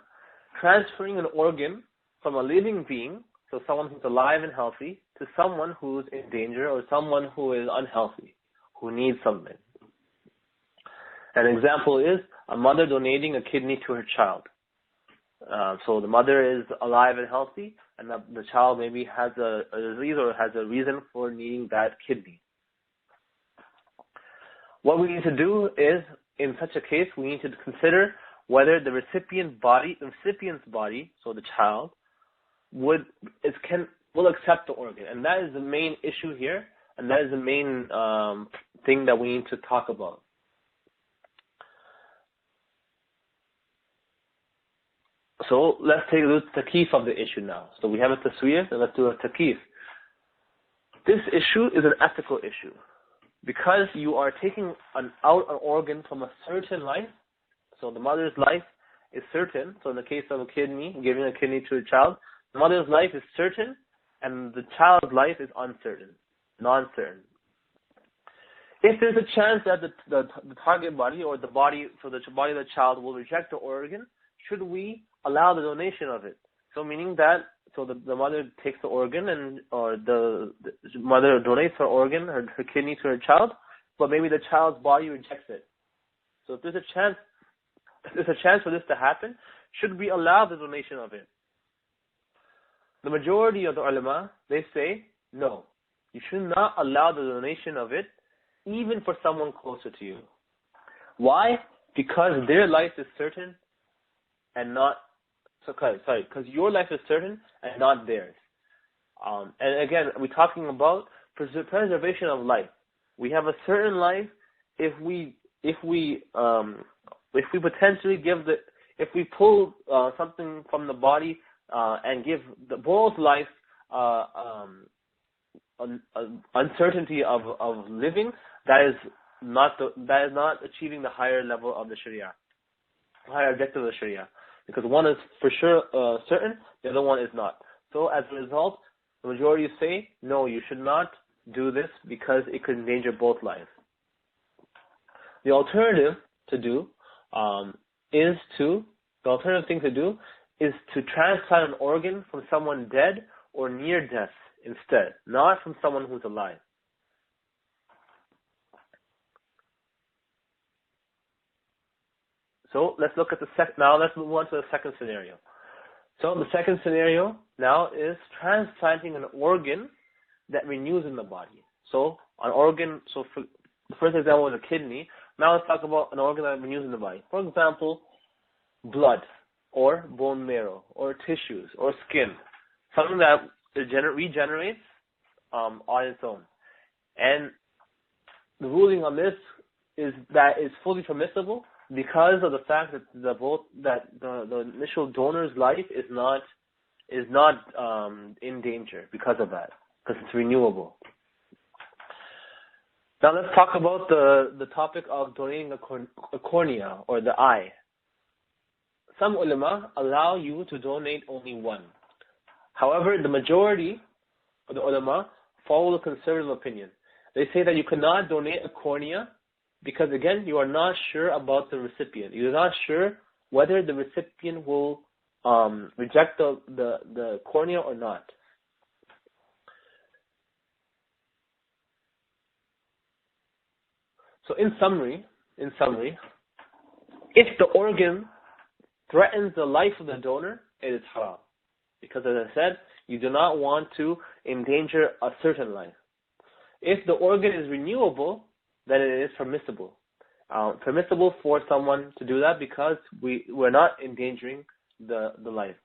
transferring an organ from a living being, so someone who's alive and healthy, to someone who's in danger or someone who is unhealthy, who needs something. An example is a mother donating a kidney to her child. So the mother is alive and healthy, and the child maybe has a disease or has a reason for needing that kidney. What we need to do is, in such a case, we need to consider whether the recipient's body, so the child, will accept the organ, and that is the main issue here, and that is the main thing that we need to talk about. So let's take a look at the taqif of the issue now. So we have a tasweer, and let's do a taqif. This issue is an ethical issue, because you are taking out an organ from a certain life. So the mother's life is certain. So in the case of a kidney, giving a kidney to a child, the mother's life is certain, and the child's life is uncertain, non-certain. If there's a chance that the target body or the body, so the body of the child will reject the organ, should we allow the donation of it? So meaning that, so the mother takes the organ or the mother donates her organ, her kidney to her child, but maybe the child's body rejects it. So if there's a chance for this to happen, should we allow the donation of it? The majority of the ulama, they say, no. You should not allow the donation of it, even for someone closer to you. Why? Because their life is certain and not, because your life is certain and not theirs. And again, we're talking about preservation of life. We have a certain life. If we potentially if we pull something from the body and give both life uncertainty of living, that is not achieving the higher level of the Sharia, higher objective of the Sharia. Because one is for sure certain, the other one is not. So as a result, the majority say, no, you should not do this because it could endanger both lives. The alternative thing to do is to transplant an organ from someone dead or near death instead, not from someone who's alive. So let's look at now let's move on to the second scenario. So the second scenario now is transplanting an organ that renews in the body. So an organ, so for the first example was a kidney. Now let's talk about an organ that renews in the body. For example, blood or bone marrow or tissues or skin. Something that regenerates on its own. And the ruling on this is that it's fully permissible, because of the fact that the initial donor's life is not in danger because of that, because it's renewable. Now let's talk about the topic of donating a cornea or the eye. Some ulama allow you to donate only one. However, the majority of the ulama follow the conservative opinion. They say that you cannot donate a cornea, because again, you are not sure about the recipient. You're not sure whether the recipient will reject the cornea or not. So in summary, if the organ threatens the life of the donor, it is haram. Because as I said, you do not want to endanger a certain life. If the organ is renewable, then it is permissible. Permissible for someone to do that, because we're not endangering the life.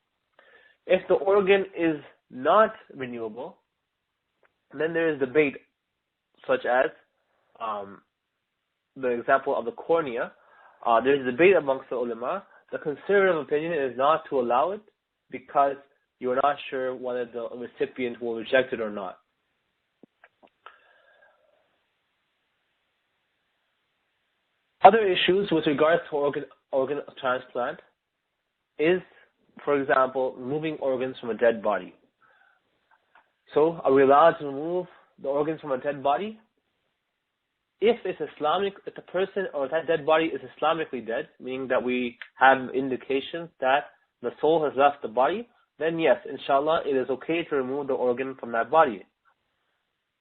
If the organ is not renewable, then there is debate, such as the example of the cornea. There is debate amongst the ulama. The conservative opinion is not to allow it because you are not sure whether the recipient will reject it or not. Other issues with regards to organ transplant is, for example, removing organs from a dead body. So, are we allowed to remove the organs from a dead body? If the person or that dead body is Islamically dead, meaning that we have indications that the soul has left the body, then yes, inshallah, it is okay to remove the organ from that body.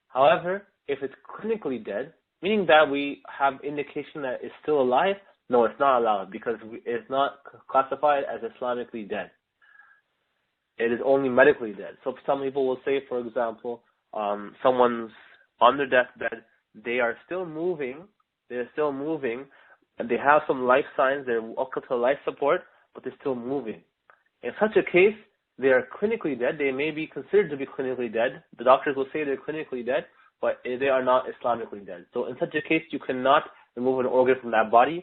However, if it's clinically dead, meaning that we have indication that it's still alive, no, it's not allowed because it's not classified as Islamically dead. It is only medically dead. So some people will say, for example, someone's on their deathbed, they are still moving, and they have some life signs, they're walking to life support, but they're still moving. In such a case, they are clinically dead. They may be considered to be clinically dead. The doctors will say they're clinically dead, but they are not Islamically dead. So in such a case, you cannot remove an organ from that body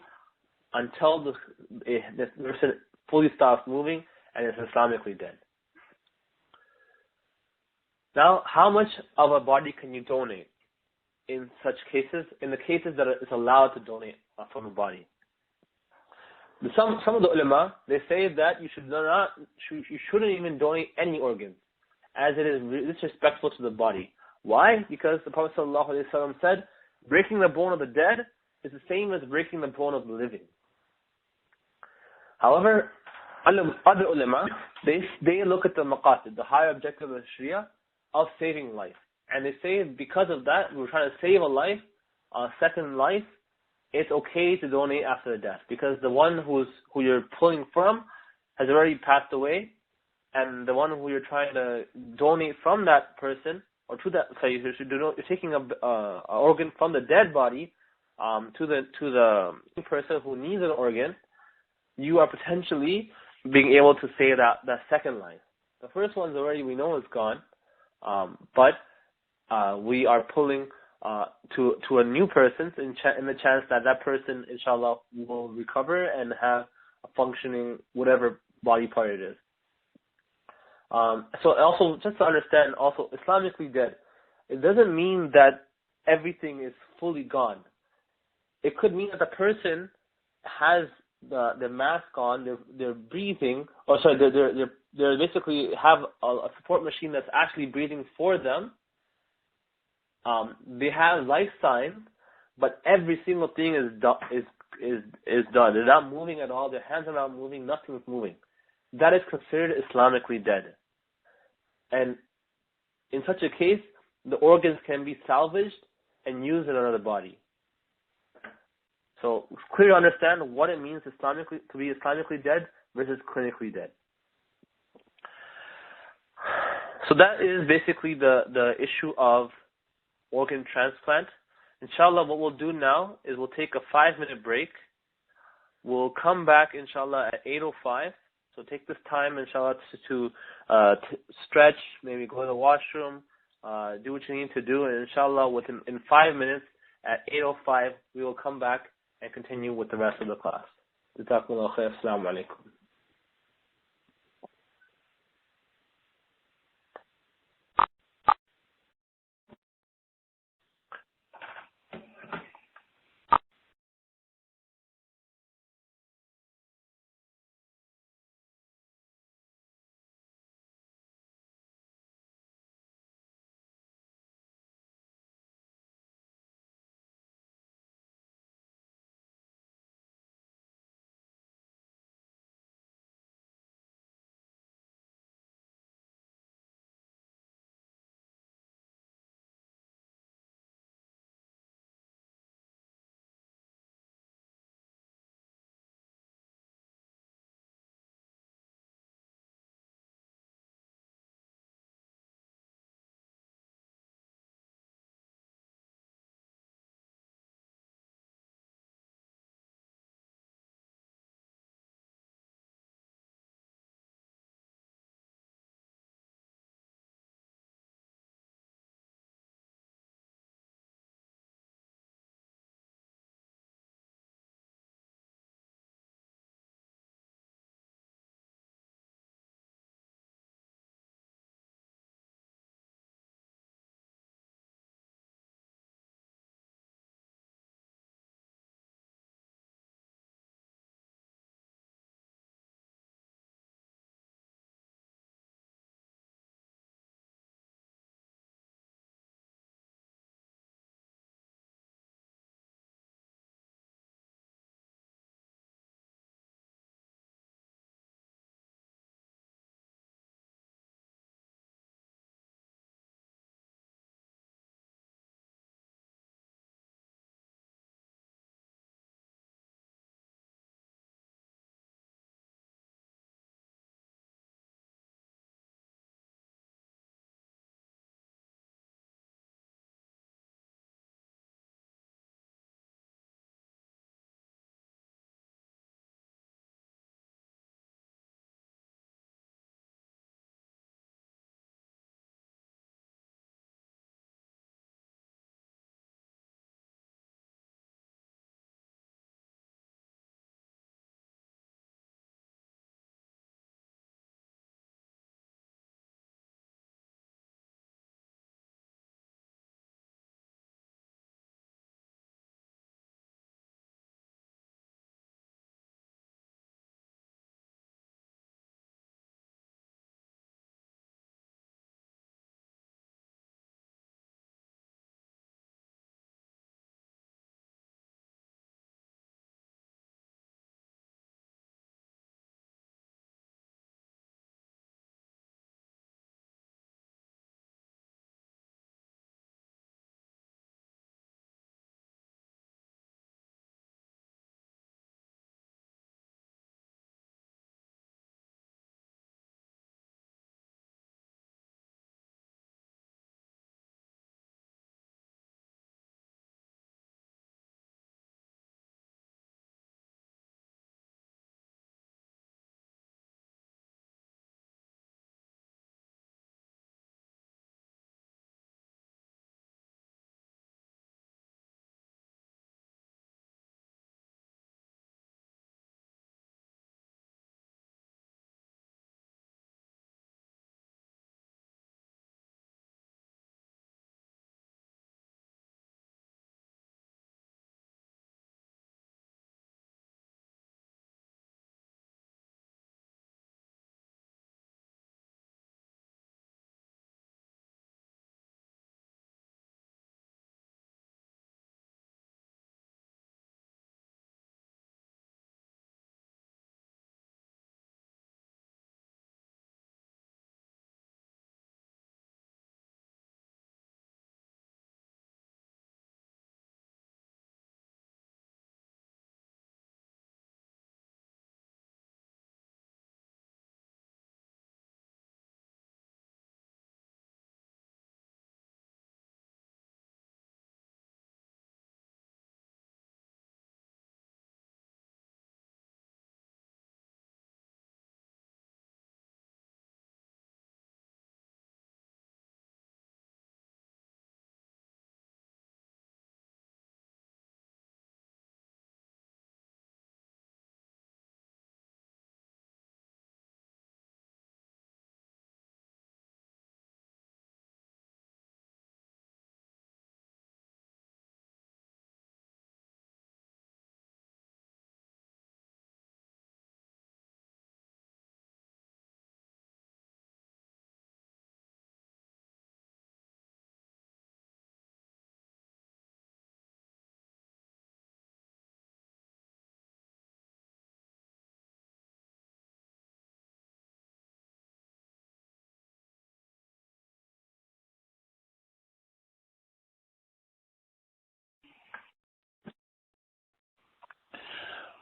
until the person fully stops moving and is Islamically dead. Now, how much of a body can you donate in such cases, in the cases that it's allowed to donate from a body? Some of the ulama, they say that you shouldn't even donate any organs, as it is disrespectful to the body. Why? Because the Prophet ﷺ said, breaking the bone of the dead is the same as breaking the bone of the living. However, other ulama, they look at the maqasid, the higher objective of the Sharia, of saving life. And they say because of that, we're trying to save a life, a second life, it's okay to donate after the death. Because the one who you're pulling from has already passed away, and the one who you're trying to donate from that person, or to that, so you're taking an organ from the dead body to the person who needs an organ, you are potentially being able to save that second life. The first one's already, we know, is gone, but we are pulling to a new person in the chance that person, inshallah, will recover and have a functioning whatever body part it is. So also, just to understand, also, Islamically dead, it doesn't mean that everything is fully gone. It could mean that the person has the mask on, they're breathing, or sorry, they basically have a support machine that's actually breathing for them. They have life signs, but every single thing is done. They're not moving at all. Their hands are not moving. Nothing's moving. That is considered Islamically dead. And in such a case, the organs can be salvaged and used in another body. So it's clear to understand what it means to be Islamically dead versus clinically dead. So that is basically the issue of organ transplant. Inshallah, what we'll do now is we'll take a 5-minute break. We'll come back, inshallah, at 8:05. So take this time, inshallah, to stretch, maybe go to the washroom, do what you need to do, and inshallah, in 5 minutes, at 8:05, we will come back and continue with the rest of the class. Jazakumullah khair. Assalamu alaikum.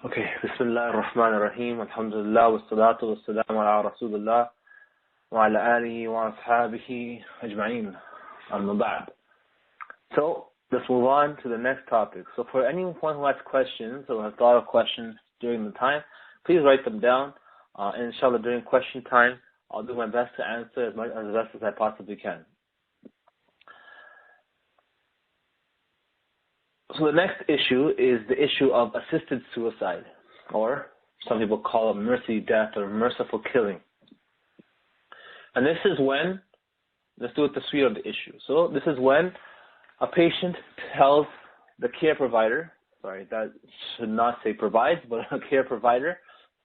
Okay, Bismillah ar-Rahman ar-Rahim, Alhamdulillah, wa salatu wa salam ala Rasulullah, wa ala alihi wa ashabihi ajma'in, amma ba'd. So, let's move on to the next topic. So for anyone who has questions or has thought of questions during the time, please write them down. And inshallah, during question time, I'll do my best to answer as best as I possibly can. So the next issue is the issue of assisted suicide, or some people call it mercy death or merciful killing. And this is when, let's do a tasweer of the issue. So this is when a patient tells the care provider, sorry, that should not say provides, but a care provider.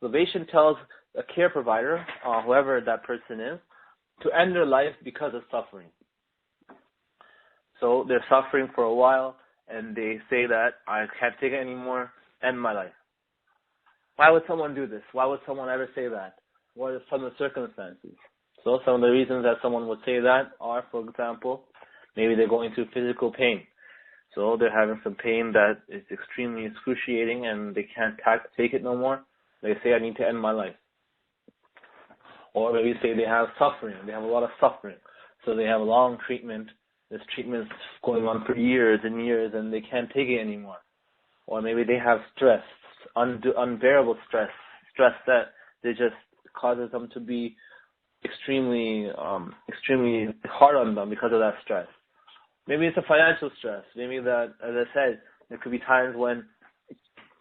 The patient tells a care provider, whoever that person is, to end their life because of suffering. So they're suffering for a while, and they say that I can't take it anymore, end my life. Why would someone do this? Why would someone ever say that? What are some of the circumstances? So some of the reasons that someone would say that are, for example, maybe they're going through physical pain. So they're having some pain that is extremely excruciating and they can't take it no more. They say, I need to end my life. Or maybe say they have suffering. They have a lot of suffering. So they have a long treatment. This treatment's going on for years and years and they can't take it anymore. Or maybe they have stress, unbearable stress that they just causes them to be extremely hard on them because of that stress. Maybe it's a financial stress. Maybe that, as I said, there could be times when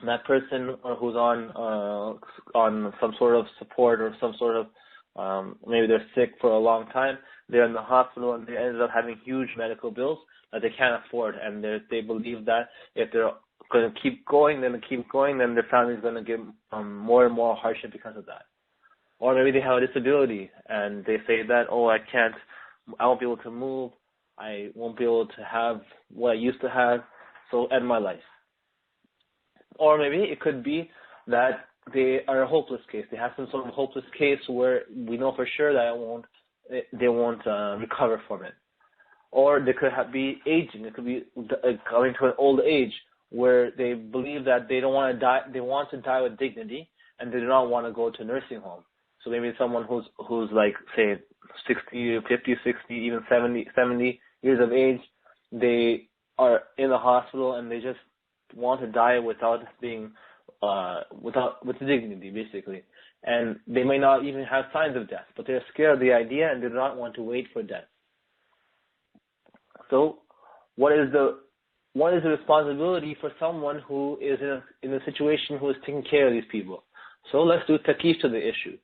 that person who's on some sort of support or some sort of maybe they're sick for a long time, they're in the hospital and they ended up having huge medical bills that they can't afford, and they believe that if they're going to keep going, then their family's going to get more and more hardship because of that. Or maybe they have a disability and they say that, I won't be able to move, I won't be able to have what I used to have, so end my life. Or maybe it could be that they are a hopeless case. They have some sort of hopeless case where we know for sure that they won't recover from it. Or they could be aging. It could be coming to an old age where they believe that they don't want to die. They want to die with dignity, and they do not want to go to nursing home. So maybe someone who's like, say, 60, 50, 60, even 70 years of age, they are in the hospital and they just want to die without being with dignity, basically. And they may not even have signs of death, but they're scared of the idea and they do not want to wait for death. So what is the responsibility for someone who is in a situation who is taking care of these people? So let's do takif to the issue.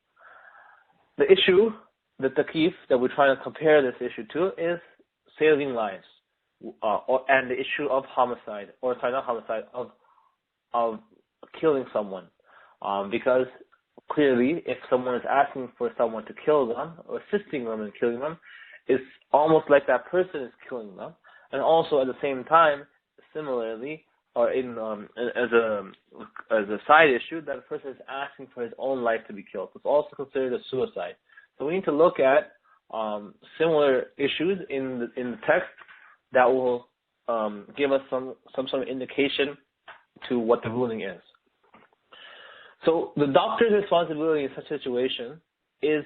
The takif that we're trying to compare this issue to is saving lives, and the issue of homicide, of killing someone. Because clearly, if someone is asking for someone to kill them, or assisting them in killing them, it's almost like that person is killing them. And also at the same time, similarly, or as a side issue, that a person is asking for his own life to be killed. It's also considered a suicide. So we need to look at similar issues in the text that will give us some sort of indication to what the ruling is. So the doctor's responsibility in such a situation is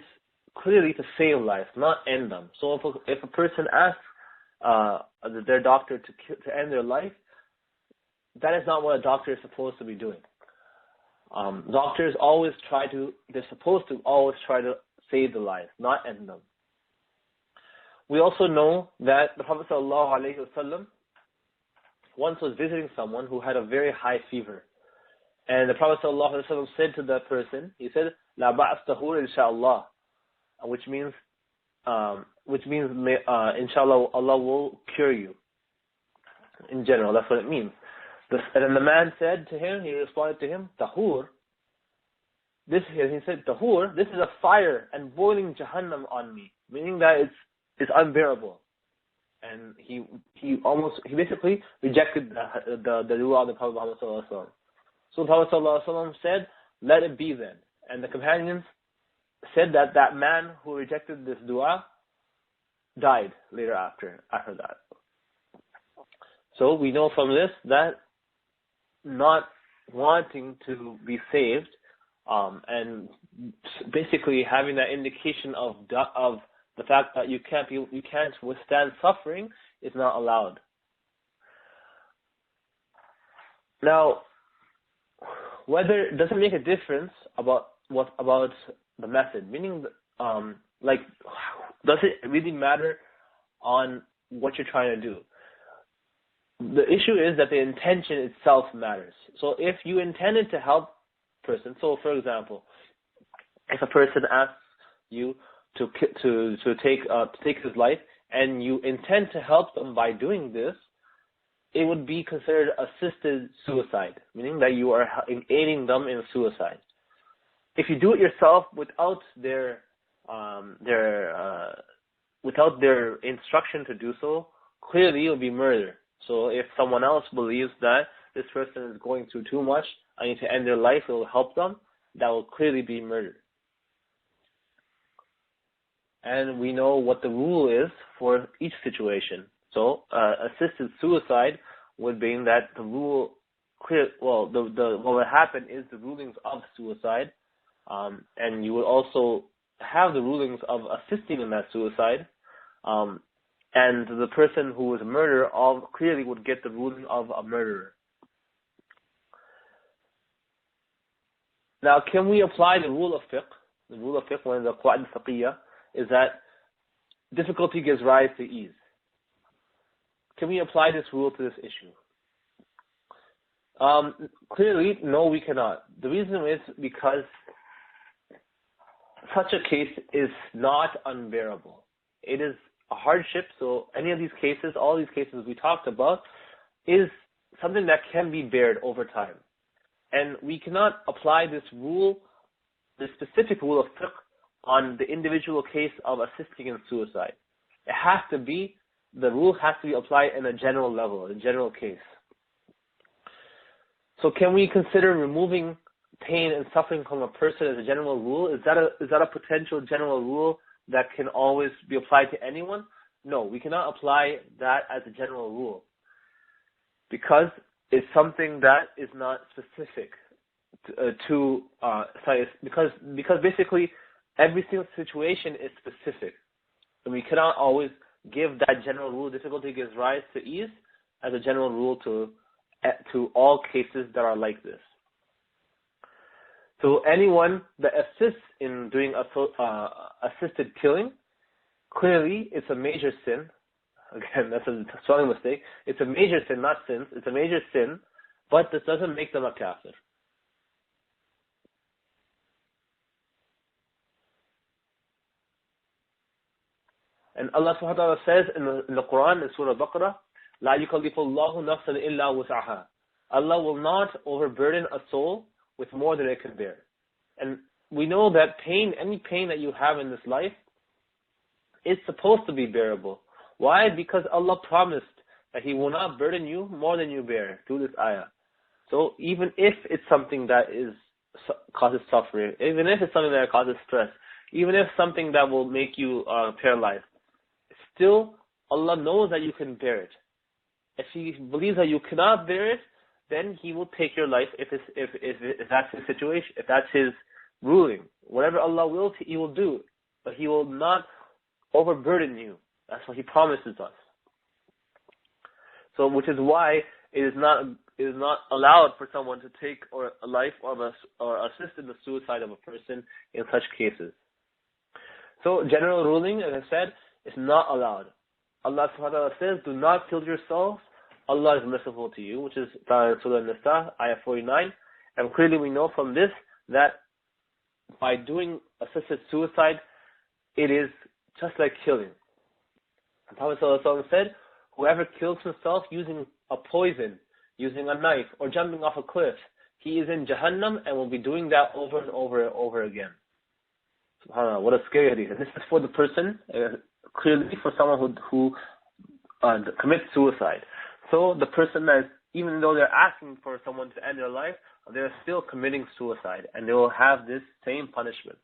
clearly to save lives, not end them. So if a person asks their doctor to end their life, that is not what a doctor is supposed to be doing. Doctors they're supposed to always try to save the lives, not end them. We also know that the Prophet ﷺ once was visiting someone who had a very high fever. And the Prophet ﷺ said to that person, he said, "La ba'as tahur insha'Allah," which means inshallah Allah will cure you. In general, that's what it means. And then the man said to him, he responded to him, "Tahur." He said, "Tahur, this is a fire and boiling Jahannam on me," meaning that it's unbearable. And he basically rejected the dua of the Prophet Muhammad sallallahu alaihi wasallam. So the Prophet sallallahu alaihi wasallam said, "Let it be then." And the companions said that man who rejected this dua died later after that. So we know from this that not wanting to be saved, and basically having that indication of the fact that you can't withstand suffering is not allowed. Now, whether it doesn't make a difference about the method, meaning does it really matter on what you're trying to do? The issue is that the intention itself matters. So if you intended to help a person, so for example, if a person asks you to take his life, and you intend to help them by doing this, it would be considered assisted suicide, meaning that you are aiding them in suicide. If you do it yourself without their instruction to do so, clearly it will be murder. So if someone else believes that this person is going through too much, I need to end their life, it will help them, that will clearly be murder. And we know what the rule is for each situation. So assisted suicide would be that the rule what would happen is the rulings of suicide, and you would also have the rulings of assisting in that suicide, and the person who was a murderer clearly would get the ruling of a murderer. Now, can we apply the rule of fiqh? The rule of fiqh, one of the qawaid al-fiqhiyya, is that difficulty gives rise to ease. Can we apply this rule to this issue? Clearly, no, we cannot. The reason is because such a case is not unbearable. It is a hardship, so any of these cases, all these cases we talked about, is something that can be bared over time. And we cannot apply this rule, this specific rule of fiqh, on the individual case of assisting in suicide. The rule has to be applied in a general level, a general case. So can we consider removing pain and suffering from a person as a general rule? Is that a potential general rule that can always be applied to anyone? No, we cannot apply that as a general rule, because it's something that is not specific because basically every single situation is specific, and we cannot always give that general rule, difficulty gives rise to ease, as a general rule to all cases that are like this. So anyone that assists in doing assisted killing, clearly it's a major sin. Again, that's a spelling mistake. It's a major sin, not sins. It's a major sin, but this doesn't make them a kafir. And Allah subhanahu wa ta'ala says in the Quran, in Surah Baqarah, لا يكلف الله نفسا إلا وسعها. Allah will not overburden a soul with more than it can bear. And we know that any pain that you have in this life, is supposed to be bearable. Why? Because Allah promised that He will not burden you more than you bear through this ayah. So even if it's something that causes suffering, even if it's something that causes stress, even if something that will make you paralyzed, still Allah knows that you can bear it. If He believes that you cannot bear it, then He will take your life if that's His situation, if that's His ruling. Whatever Allah wills, He will do, but He will not overburden you. That's what He promises us. So, which is why it is not allowed for someone to take a life or assist in the suicide of a person in such cases. So, general ruling, as I said, is not allowed. Allah subhanahu wa ta'ala says, do not kill yourself. Allah is merciful to you, which is Surah An-Nisa, ayah 49. And clearly we know from this that by doing assisted suicide, it is just like killing. The Prophet ﷺ said, whoever kills himself using a poison, using a knife, or jumping off a cliff, he is in Jahannam and will be doing that over and over and over again. SubhanAllah, what a scary hadith. And this is for the person, clearly for someone who commits suicide. So the person that, even though they're asking for someone to end their life, they're still committing suicide, and they will have this same punishment.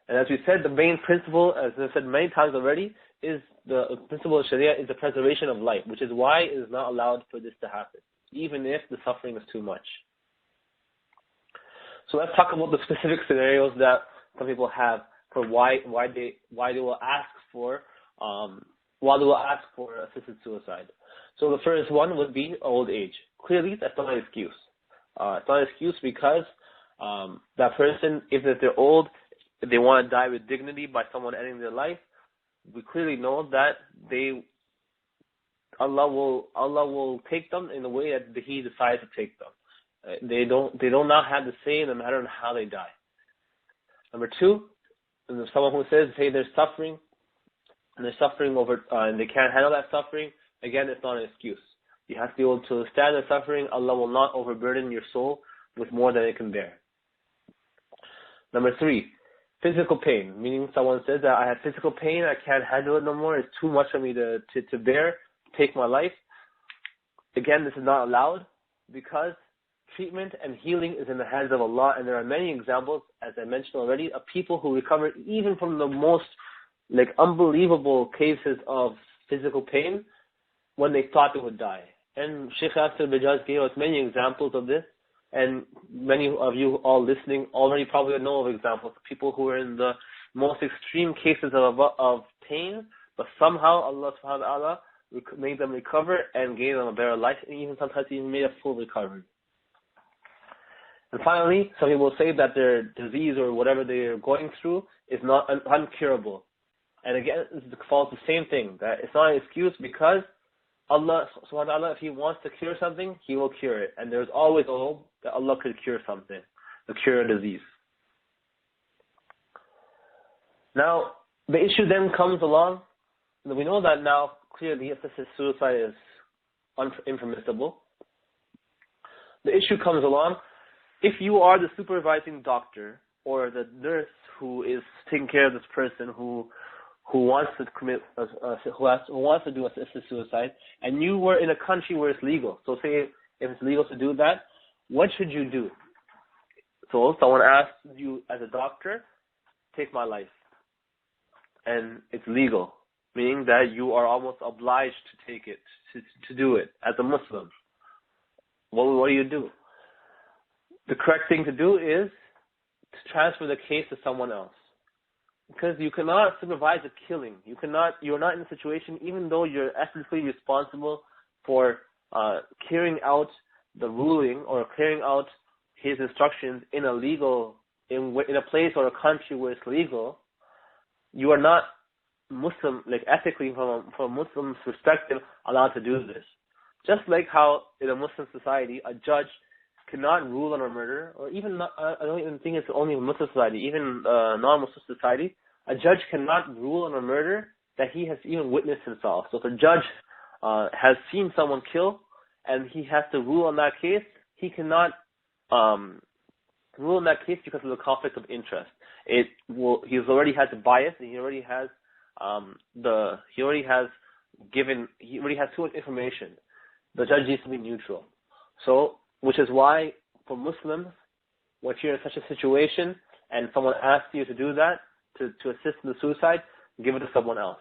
And as we said, the main principle, as I said many times already, is the principle of Sharia is the preservation of life, which is why it is not allowed for this to happen. even if the suffering is too much. So let's talk about the specific scenarios that some people have for why they will ask for assisted suicide. So the first one would be old age. Clearly, that's not an excuse. It's not an excuse because that person, if they're old, if they want to die with dignity by someone ending their life, we clearly know that Allah will take them in the way that He decides to take them. They do not have the say no matter how they die. Number two, someone who says, hey, they're suffering, and they're suffering over, and they can't handle that suffering. Again, it's not an excuse. You have to be able to stand the suffering. Allah will not overburden your soul with more than it can bear. Number three, physical pain, meaning someone says that I have physical pain, I can't handle it no more, it's too much for me to bear, take my life. Again, this is not allowed because treatment and healing is in the hands of Allah, and there are many examples, as I mentioned already, of people who recovered even from the most unbelievable cases of physical pain when they thought they would die. And Shaykh Yaser Birjas gave us many examples of this, and many of you all listening already probably know of examples of people who are in the most extreme cases of pain, but somehow Allah subhanahu wa ta'ala made them recover and gave them a better life, and even sometimes even made a full recovery. And finally, some people say that their disease or whatever they are going through is not uncurable. And again, it falls the same thing, that it's not an excuse because Allah subhanahu wa ta'ala, if He wants to cure something, He will cure it. And there's always a hope that Allah could cure something, to cure a disease. Now, the issue then comes along, and we know that now clearly assisted suicide is impermissible. The issue comes along, if you are the supervising doctor or the nurse who is taking care of this person who wants to commit, who wants to do assisted suicide, and you were in a country where it's legal. So say if it's legal to do that, what should you do? So someone asks you as a doctor, take my life. And it's legal, meaning that you are almost obliged to take it, to do it as a Muslim. What do you do? The correct thing to do is to transfer the case to someone else. Because you cannot supervise a killing. You're not in a situation, even though you're ethically responsible for carrying out the ruling or carrying out his instructions in a place or a country where it's legal. You are not Muslim, ethically from a Muslim's perspective, allowed to do this. Just like how in a Muslim society, a judge cannot rule on a murder, or even not, I don't even think it's only a Muslim society, even non-Muslim society, a judge cannot rule on a murder that he has even witnessed himself. So if a judge has seen someone kill and he has to rule on that case, he cannot rule on that case because of the conflict of interest. He's already had the bias, and he already has too much information. The judge needs to be neutral. So, which is why for Muslims, when you're in such a situation and someone asks you to do that, to assist in the suicide, give it to someone else.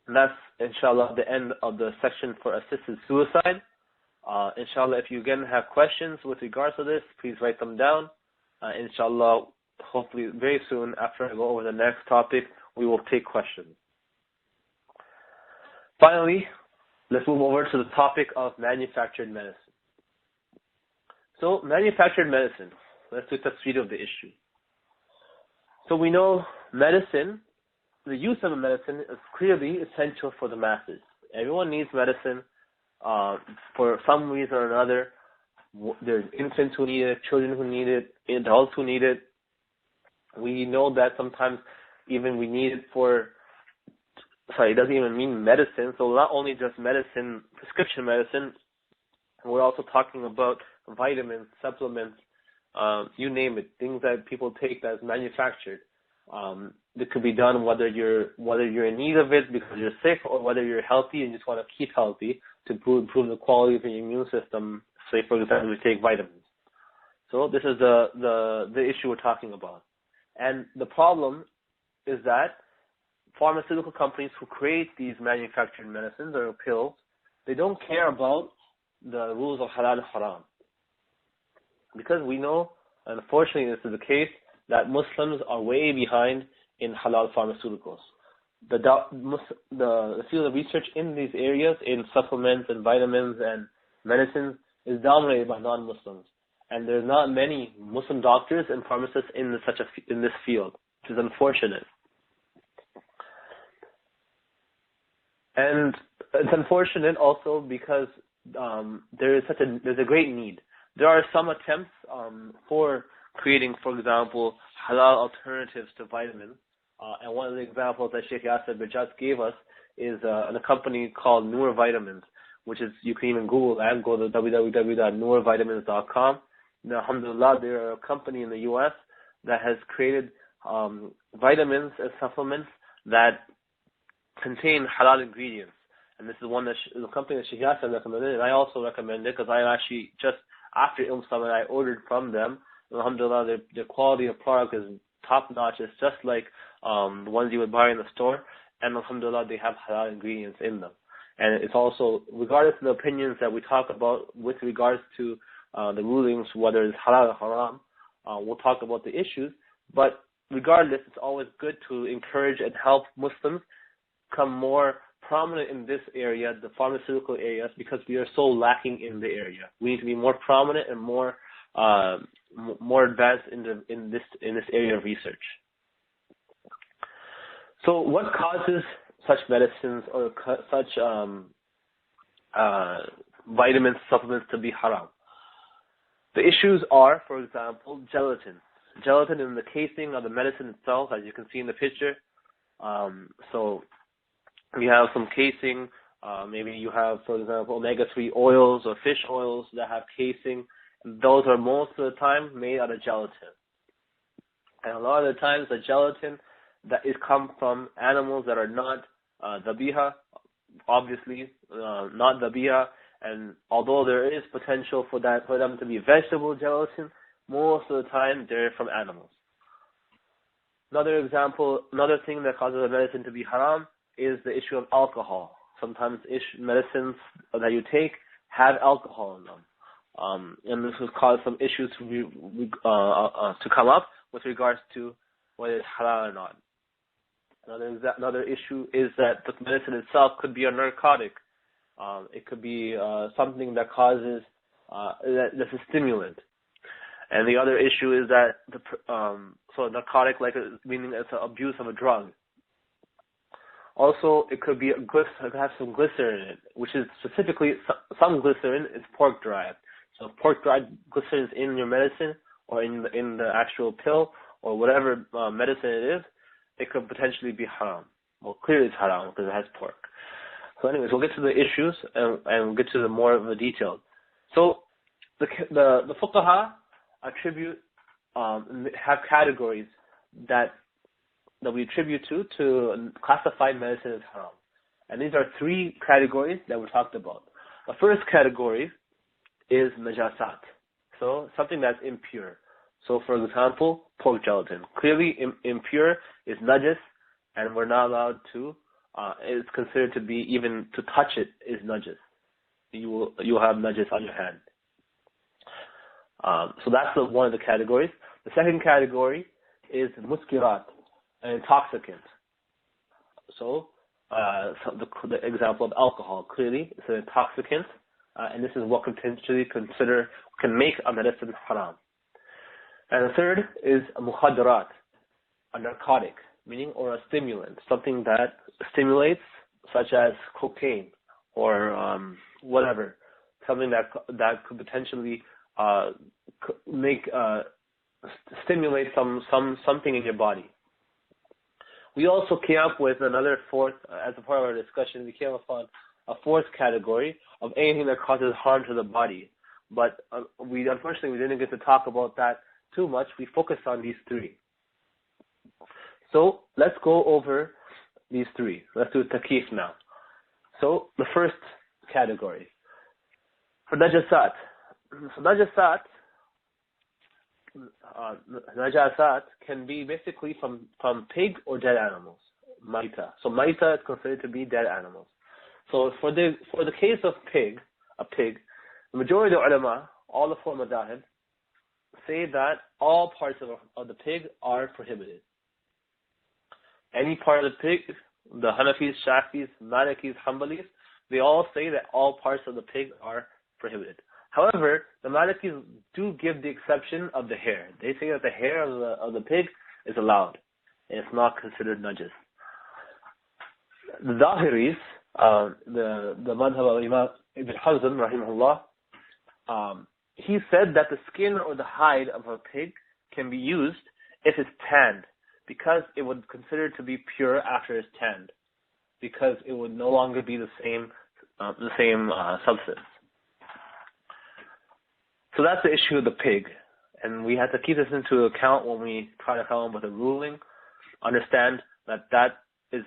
And that's, inshallah, the end of the section for assisted suicide. Inshallah, if you again have questions with regards to this, please write them down. Inshallah, hopefully very soon after I go over the next topic, we will take questions. Finally, let's move over to the topic of manufactured medicine. So, manufactured medicine, let's do the speed of the issue. So we know medicine, the use of a medicine is clearly essential for the masses. Everyone needs medicine for some reason or another. There's infants who need it, children who need it, adults who need it. We know that sometimes even we need it it doesn't even mean medicine. So not only just medicine, prescription medicine, we're also talking about vitamins, supplements, you name it, things that people take that's manufactured. That could be done whether you're in need of it because you're sick, or whether you're healthy and just want to keep healthy to improve the quality of your immune system. Say, for example, we take vitamins. So this is the issue we're talking about. And the problem is that pharmaceutical companies who create these manufactured medicines or pills, they don't care about the rules of halal and haram. Because we know, unfortunately this is the case, that Muslims are way behind in halal pharmaceuticals. The field of research in these areas, in supplements and vitamins and medicines, is dominated by non-Muslims. And there's not many Muslim doctors and pharmacists in this field, which is unfortunate. And it's unfortunate also because there's a great need. There are some attempts for creating, for example, halal alternatives to vitamins. And one of the examples that Shaykh Yaser Birjas gave us is a company called Noor Vitamins, which is, you can even Google that and go to www.noorvitamins.com. Now, alhamdulillah, they're a company in the US that has created vitamins and supplements that contain halal ingredients. And this is one that the company that Shaykh Yaser recommended, and I also recommend it because I actually just after IlmSummit I ordered from them. And alhamdulillah, their quality of product is top notch. It's just like the ones you would buy in the store, and alhamdulillah, they have halal ingredients in them. And it's also, regardless of the opinions that we talk about with regards to the rulings, whether it's halal or haram, we'll talk about the issues. But regardless, it's always good to encourage and help Muslims become more prominent in this area, the pharmaceutical areas, because we are so lacking in the area. We need to be more prominent and more advanced in this area of research. So, what causes such medicines or such vitamins, supplements to be haram? The issues are, for example, gelatin. Gelatin in the casing of the medicine itself, as you can see in the picture. So we have some casing. Maybe you have, for example, omega-3 oils or fish oils that have casing. Those are most of the time made out of gelatin. And a lot of the times the gelatin that is come from animals that are not dhabiha, obviously not dhabiha. And although there is potential for them to be vegetable gelatin, most of the time they're from animals. Another thing that causes a medicine to be haram is the issue of alcohol. Sometimes medicines that you take have alcohol in them. And this has caused some issues to come up with regards to whether it's halal or not. Another issue is that the medicine itself could be a narcotic. It could be something that causes, that's a stimulant. And the other issue is that so narcotic, meaning it's an abuse of a drug. Also, it could have some glycerin in it, which is specifically some glycerin is pork derived. So if pork derived glycerin is in your medicine or in the actual pill or whatever medicine it is, it could potentially be haram. Well, clearly it's haram because it has pork. So anyways, we'll get to the issues and we'll get to the more of the details. So the fuqaha have categories that we attribute to classify medicine as haram. And these are three categories that we talked about. The first category is najasat. So something that's impure. So for example, pork gelatin. Clearly impure is najis, and we're not allowed to, it's considered to be, even to touch it is najis. You'll have najis on your hand. So that's one of the categories. The second category is muskirat, an intoxicant. So the example of alcohol, clearly it's an intoxicant, and this is what can make a medicine haram. And the third is a mukhaddarat, a narcotic, meaning or a stimulant, something that stimulates, such as cocaine or whatever, something that could potentially stimulate something in your body. We also came up with another fourth, as a part of our discussion, we came upon a fourth category of anything that causes harm to the body. But unfortunately, we didn't get to talk about that too much. We focused on these three. So let's go over these three. Let's do takif now. So the first category, for najasat. So najasat can be basically from pig or dead animals. Maita. So maita is considered to be dead animals. So for the case of a pig, the majority of the ulama, all the four madahib, say that all parts of the pig are prohibited. Any part of the pig, the Hanafis, Shafis, Malikis, Hanbalis, they all say that all parts of the pig are prohibited. However, the Malikis do give the exception of the hair. They say that the hair of the pig is allowed, and it's not considered najis. The Zahiris, the madhab of Imam Ibn Hazm, rahimahullah, he said that the skin or the hide of a pig can be used if it's tanned, because it would consider to be pure after it's tanned, because it would no longer be the same substance. So that's the issue of the pig, and we have to keep this into account when we try to come up with a ruling. Understand that is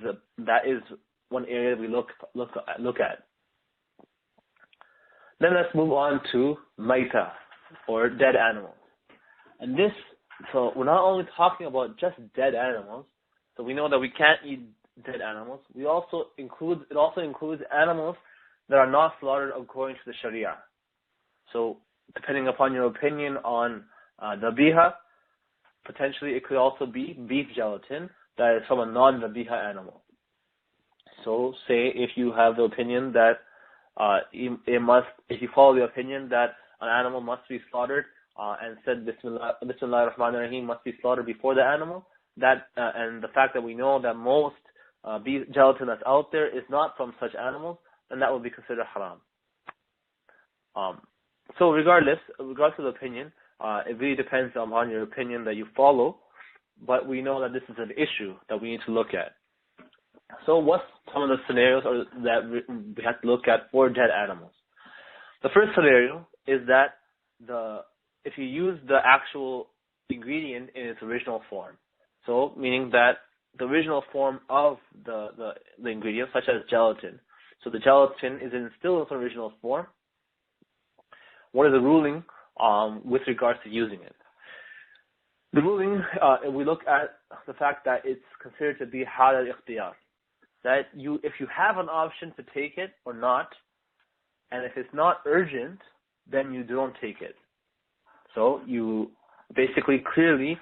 one area we look at. Then let's move on to maita, or dead animals. And this, so we're not only talking about just dead animals. So we know that we can't eat dead animals. It also includes animals that are not slaughtered according to the Sharia. So depending upon your opinion on dhabiha, potentially it could also be beef gelatin that is from a non-dhabiha animal. So say if you have the opinion that if you follow the opinion that an animal must be slaughtered and said Bismillah ar-Rahman ar-Rahim must be slaughtered before the animal, and the fact that we know that most beef gelatin that's out there is not from such animals, then that would be considered haram. So regardless of the opinion, it really depends on your opinion that you follow, but we know that this is an issue that we need to look at. So what's some of the scenarios that we have to look at for dead animals? The first scenario is that if you use the actual ingredient in its original form, so meaning that the original form of the ingredient, such as gelatin, so the gelatin is still in its original form, what is the ruling with regards to using it? The ruling, we look at the fact that it's considered to be hal al-ikhtiyar, that if you have an option to take it or not, and if it's not urgent, then you don't take it. So you basically, clearly,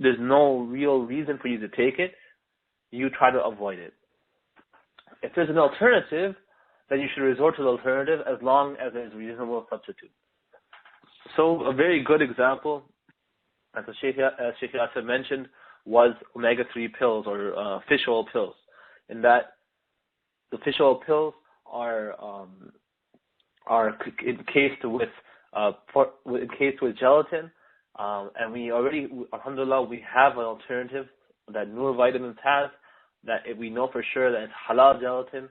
there's no real reason for you to take it, you try to avoid it. If there's an alternative, then you should resort to the alternative as long as there's a reasonable substitute. So a very good example, as the Shaykh Yaser mentioned, was omega-3 pills or fish oil pills. In that the fish oil pills are encased with gelatin, and we already, alhamdulillah, we have an alternative that Noor Vitamins has, that if we know for sure that it's halal gelatin,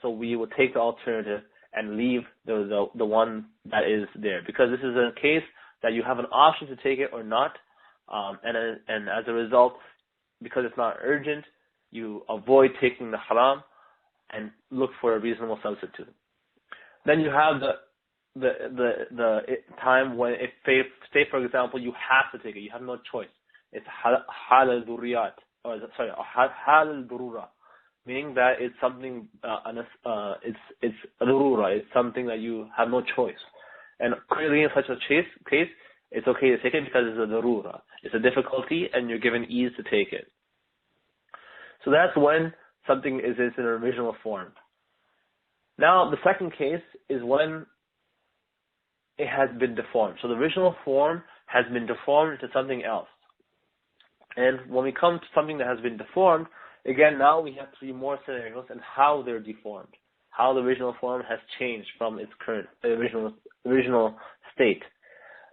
so we will take the alternative and leave the one that is there, because this is a case that you have an option to take it or not, and as a result, because it's not urgent, you avoid taking the haram and look for a reasonable substitute. Then you have the time when, if say for example you have to take it, you have no choice. It's hal al-duriyat, or sorry, hal al-durura, meaning that it's something it's durura, it's something that you have no choice. And clearly in such a case, it's okay to take it because it's a durura. It's a difficulty, and you're given ease to take it. So that's when something is in an original form. Now, the second case is when it has been deformed. So the original form has been deformed into something else. And when we come to something that has been deformed, again, now we have three more scenarios and how they're deformed, how the original form has changed from its current original state.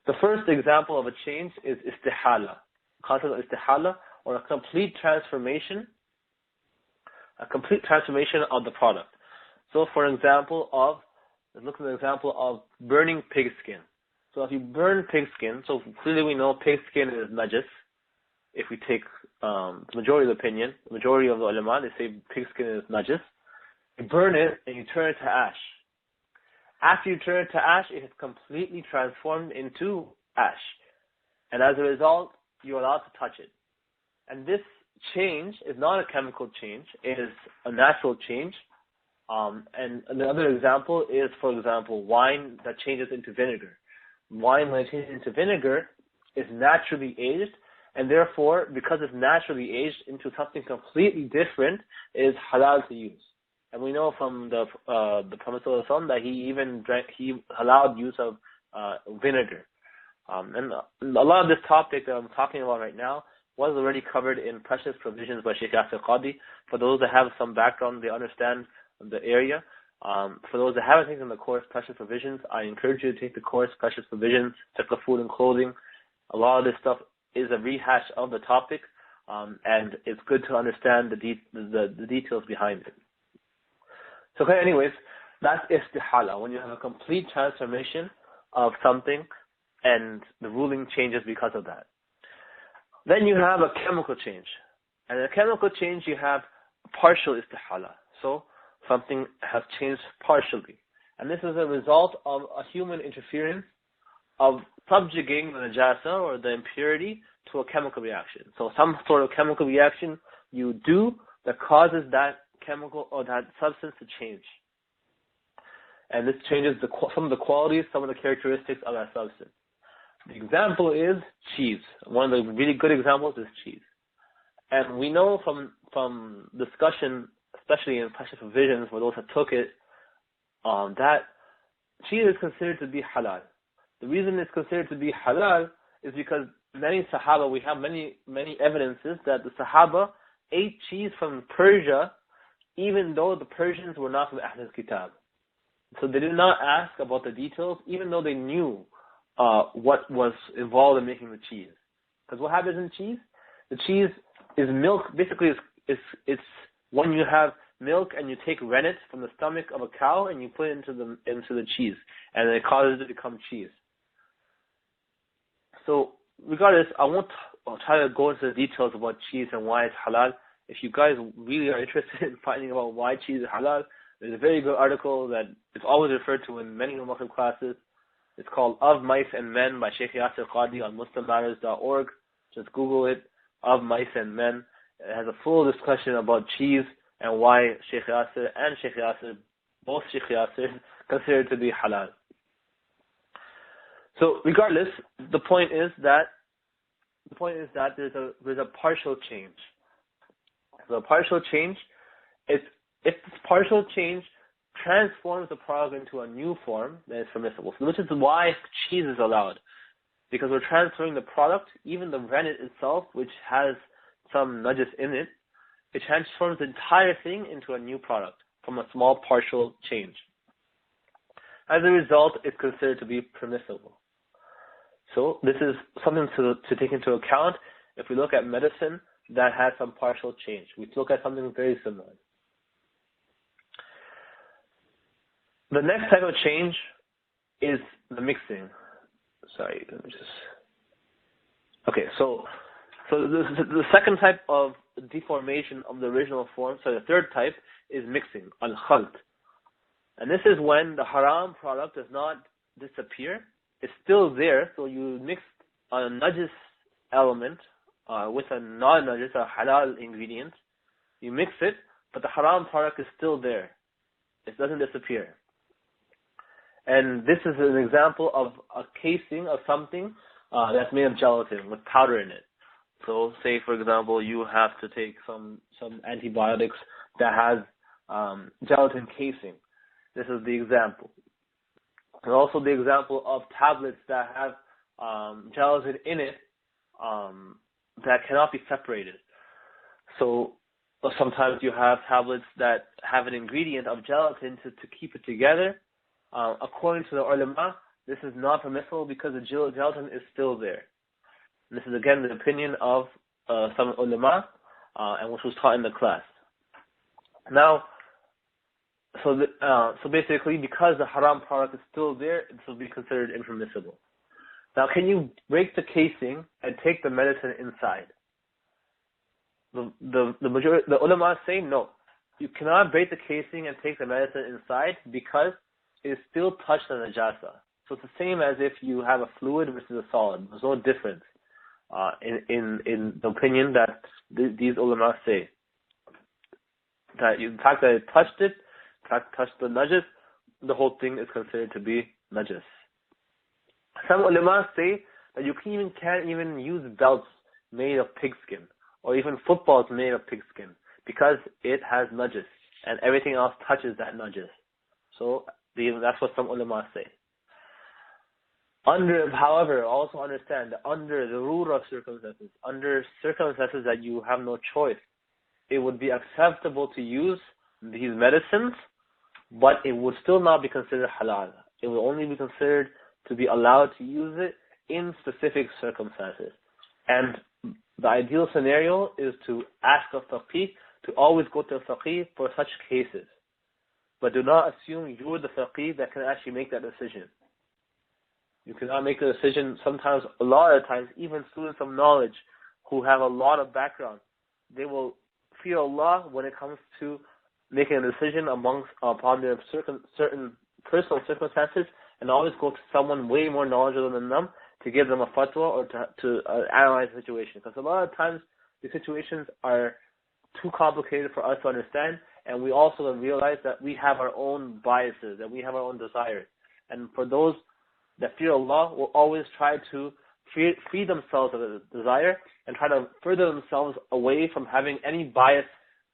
The first example of a change is istihala, concept of istihala, or a complete transformation of the product. So for example let's look at an example of burning pig skin. So if you burn pig skin, so clearly we know pig skin is najis. If we take the majority of the opinion, the majority of the ulama, they say pig skin is najis. You burn it and you turn it to ash. After you turn it to ash, it has completely transformed into ash. And as a result, you're allowed to touch it. And this change is not a chemical change, it is a natural change. And another example is, for example, wine that changes into vinegar. Wine, when it changes into vinegar, is naturally aged, and therefore, because it's naturally aged into something completely different, it is halal to use. And we know from the Prophet ﷺ that he allowed use of vinegar. And a lot of this topic that I'm talking about right now was already covered in Precious Provisions by Shaykh Yasir Qadhi. For those that have some background, they understand the area. For those that haven't taken the course Precious Provisions, I encourage you to take the course Precious Provisions, Fiqh of Food and Clothing. A lot of this stuff is a rehash of the topic, and it's good to understand the details behind it. So anyways, that's istihala, when you have a complete transformation of something and the ruling changes because of that. Then you have a chemical change. And in a chemical change, you have partial istihala. So something has changed partially. And this is a result of a human interference of subjugating the najasa or the impurity to a chemical reaction. So some sort of chemical reaction you do that causes that chemical or that substance to change. And this changes some of the qualities, some of the characteristics of that substance. The example is cheese. One of the really good examples is cheese. And we know from discussion, especially in Precious Provisions, for those that took it, that cheese is considered to be halal. The reason it's considered to be halal is because many Sahaba, we have many evidences that the Sahaba ate cheese from Persia, even though the Persians were not from Ahlul Kitab. So they did not ask about the details, even though they knew what was involved in making the cheese. Because what happens in cheese? The cheese is milk. Basically, it's when you have milk and you take rennet from the stomach of a cow and you put it into the cheese, and it causes it to become cheese. So regardless, I'll try to go into the details about cheese and why it's halal. If you guys really are interested in finding out why cheese is halal, there's a very good article that it's always referred to in many Muslim classes. It's called Of Mice and Men by Shaykh Yasir Qadhi on MuslimMatters.org. Just Google it, Of Mice and Men. It has a full discussion about cheese and why Shaykh Yasir and Shaykh Yasir, both Shaykh Yasir, consider it to be halal. So regardless, the point is that there's a partial change. So a partial change, if this partial change transforms the product into a new form, then it's permissible. So which is why cheese is allowed. Because we're transferring the product, even the rennet itself, which has some najis in it, it transforms the entire thing into a new product from a small partial change. As a result, it's considered to be permissible. So this is something to take into account if we look at medicine that has some partial change. We look at something very similar. The next type of change is the mixing. Sorry, let me just... Okay, so the second type of deformation of the original form, so the third type is mixing, al-khalt. And this is when the haram product does not disappear. It's still there, so you mix a najis element with a non-najis, a halal ingredient. You mix it, but the haram product is still there. It doesn't disappear. And this is an example of a casing of something that's made of gelatin with powder in it. So say, for example, you have to take some antibiotics that has gelatin casing. This is the example. And also the example of tablets that have gelatin in it that cannot be separated. So sometimes you have tablets that have an ingredient of gelatin to keep it together. According to the ulama, this is not permissible because the gelatin is still there. And this is again the opinion of some ulama, and which was taught in the class. Now, so basically, because the haram product is still there, it will be considered impermissible. Now, can you break the casing and take the medicine inside? The ulama say no. You cannot break the casing and take the medicine inside because it is still touched on najasa. So it's the same as if you have a fluid versus a solid. There's no difference in the opinion that these ulama say. That the fact that it touched it touch the najis, the whole thing is considered to be najis. Some ulama say that you can't even use belts made of pigskin, or even footballs made of pigskin, because it has najis, and everything else touches that najis. So that's what some ulama say. However, also understand that under the rule of circumstances, under circumstances that you have no choice, it would be acceptable to use these medicines, but it would still not be considered halal. It will only be considered to be allowed to use it in specific circumstances. And the ideal scenario is to ask a faqih, to always go to a faqih for such cases. But do not assume you're the faqih that can actually make that decision. You cannot make a decision. Sometimes, a lot of times, even students of knowledge who have a lot of background, they will fear Allah when it comes to making a decision upon their certain personal circumstances, and always go to someone way more knowledgeable than them to give them a fatwa or to analyze the situation. Because a lot of times, the situations are too complicated for us to understand, and we also realize that we have our own biases, and we have our own desires. And for those that fear Allah, will always try to free themselves of the desire and try to further themselves away from having any bias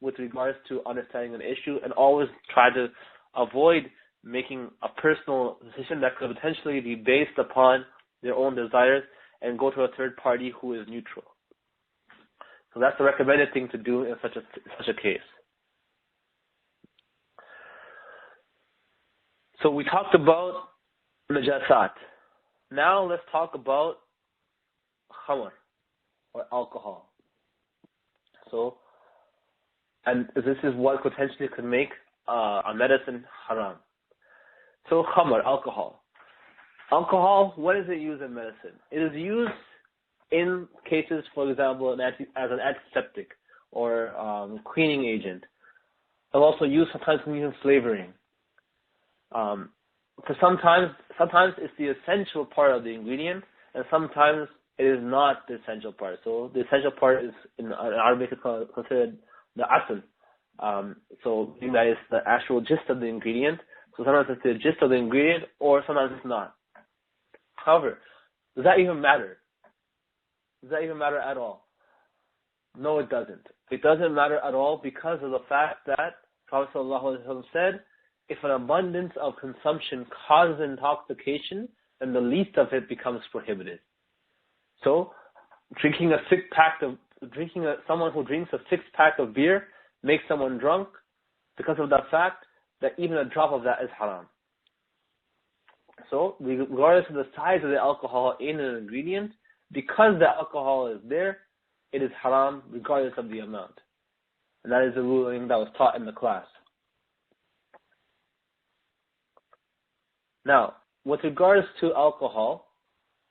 with regards to understanding an issue, and always try to avoid making a personal decision that could potentially be based upon their own desires, and go to a third party who is neutral. So that's the recommended thing to do in such a case. So we talked about najasat. Now let's talk about khamr, or alcohol. So, and this is what potentially could make a medicine haram. So khamr, alcohol. Alcohol, what is it used in medicine? It is used in cases, for example, as an antiseptic or cleaning agent. It's also used sometimes in flavoring. For sometimes it's the essential part of the ingredient, and sometimes it is not the essential part. So the essential part is, in Arabic, is considered the asl. So that is the actual gist of the ingredient. So sometimes it's the gist of the ingredient, or sometimes it's not. However, does that even matter? Does that even matter at all? No, it doesn't. It doesn't matter at all, because of the fact that Prophet ﷺ said, if an abundance of consumption causes intoxication, then the least of it becomes prohibited. So, someone who drinks a 6-pack of beer makes someone drunk because of the fact that even a drop of that is haram. So, regardless of the size of the alcohol in an ingredient, because the alcohol is there, it is haram regardless of the amount. And that is the ruling that was taught in the class. Now, with regards to alcohol,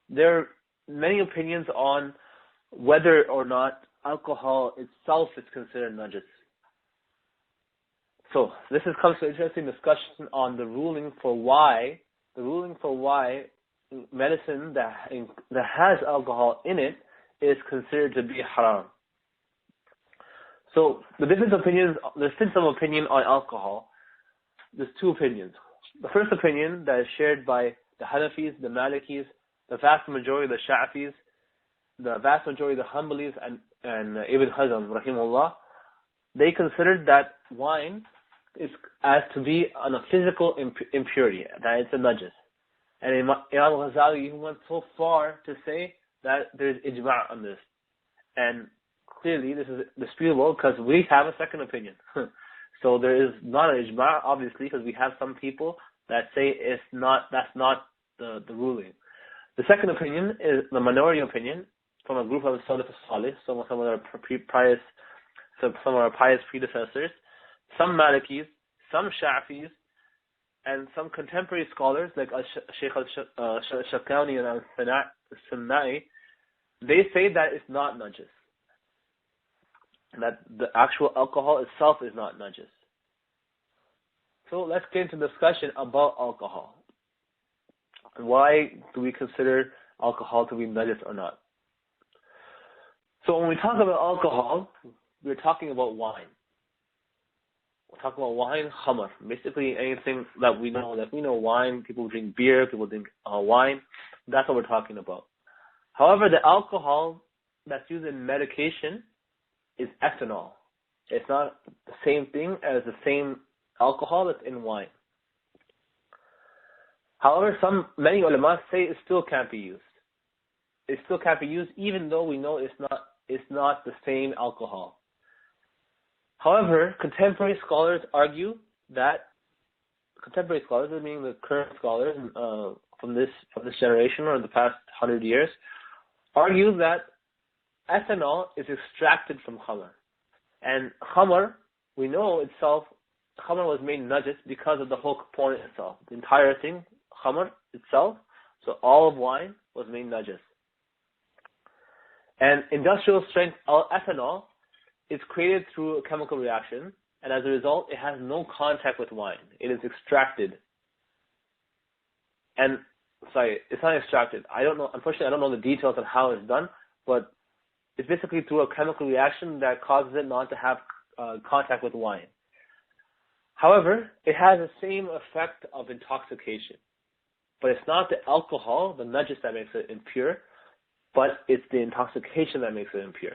there are many opinions on whether or not alcohol itself is considered najis. So, this comes to an interesting discussion on the ruling for why medicine that has alcohol in it is considered to be haram. So, there's still some opinion on alcohol. There's two opinions. The first opinion that is shared by the Hanafis, the Malikis, the vast majority of the Sha'afis, the vast majority of the Hanbalis, and Ibn Hazm, rahimahullah, they considered that wine is as to be on a physical impurity, that it's a najis. And Imam Ghazali even went so far to say that there is ijma' on this. And clearly this is disputable, because we have a second opinion. So there is not an ijma', obviously, because we have some people that say that's not the ruling. The second opinion is the minority opinion from a group of Salaf al-Salih, some of our pious predecessors, some Malikis, some Sha'afis, and some contemporary scholars like Shaykh al-Shakani and al-Sunnai. They say that it's not najis, that the actual alcohol itself is not najis. So let's get into discussion about alcohol. And why do we consider alcohol to be najis or not? So when we talk about alcohol, we're talking about wine. we'll talk about wine, khamr. Basically anything that we know. Like we know wine, people drink beer, people drink wine. That's what we're talking about. However, the alcohol that's used in medication is ethanol. It's not the same thing as the same alcohol that's in wine. However, many ulama say it still can't be used. It still can't be used even though we know it's not the same alcohol. However, contemporary scholars argue that contemporary scholars, meaning the current scholars from this generation or the past 100 years, argue that ethanol is extracted from khamr. And khamr, we know itself, khamr was made najis because of the whole component itself. The entire thing, khamr itself, so all of wine was made najis. And industrial strength ethanol is created through a chemical reaction, and as a result, it has no contact with wine. It is extracted. And, sorry, it's not extracted. Unfortunately, I don't know the details of how it's done, but it's basically through a chemical reaction that causes it not to have contact with wine. However, it has the same effect of intoxication. But it's not the alcohol, the najis, that makes it impure, but it's the intoxication that makes it impure.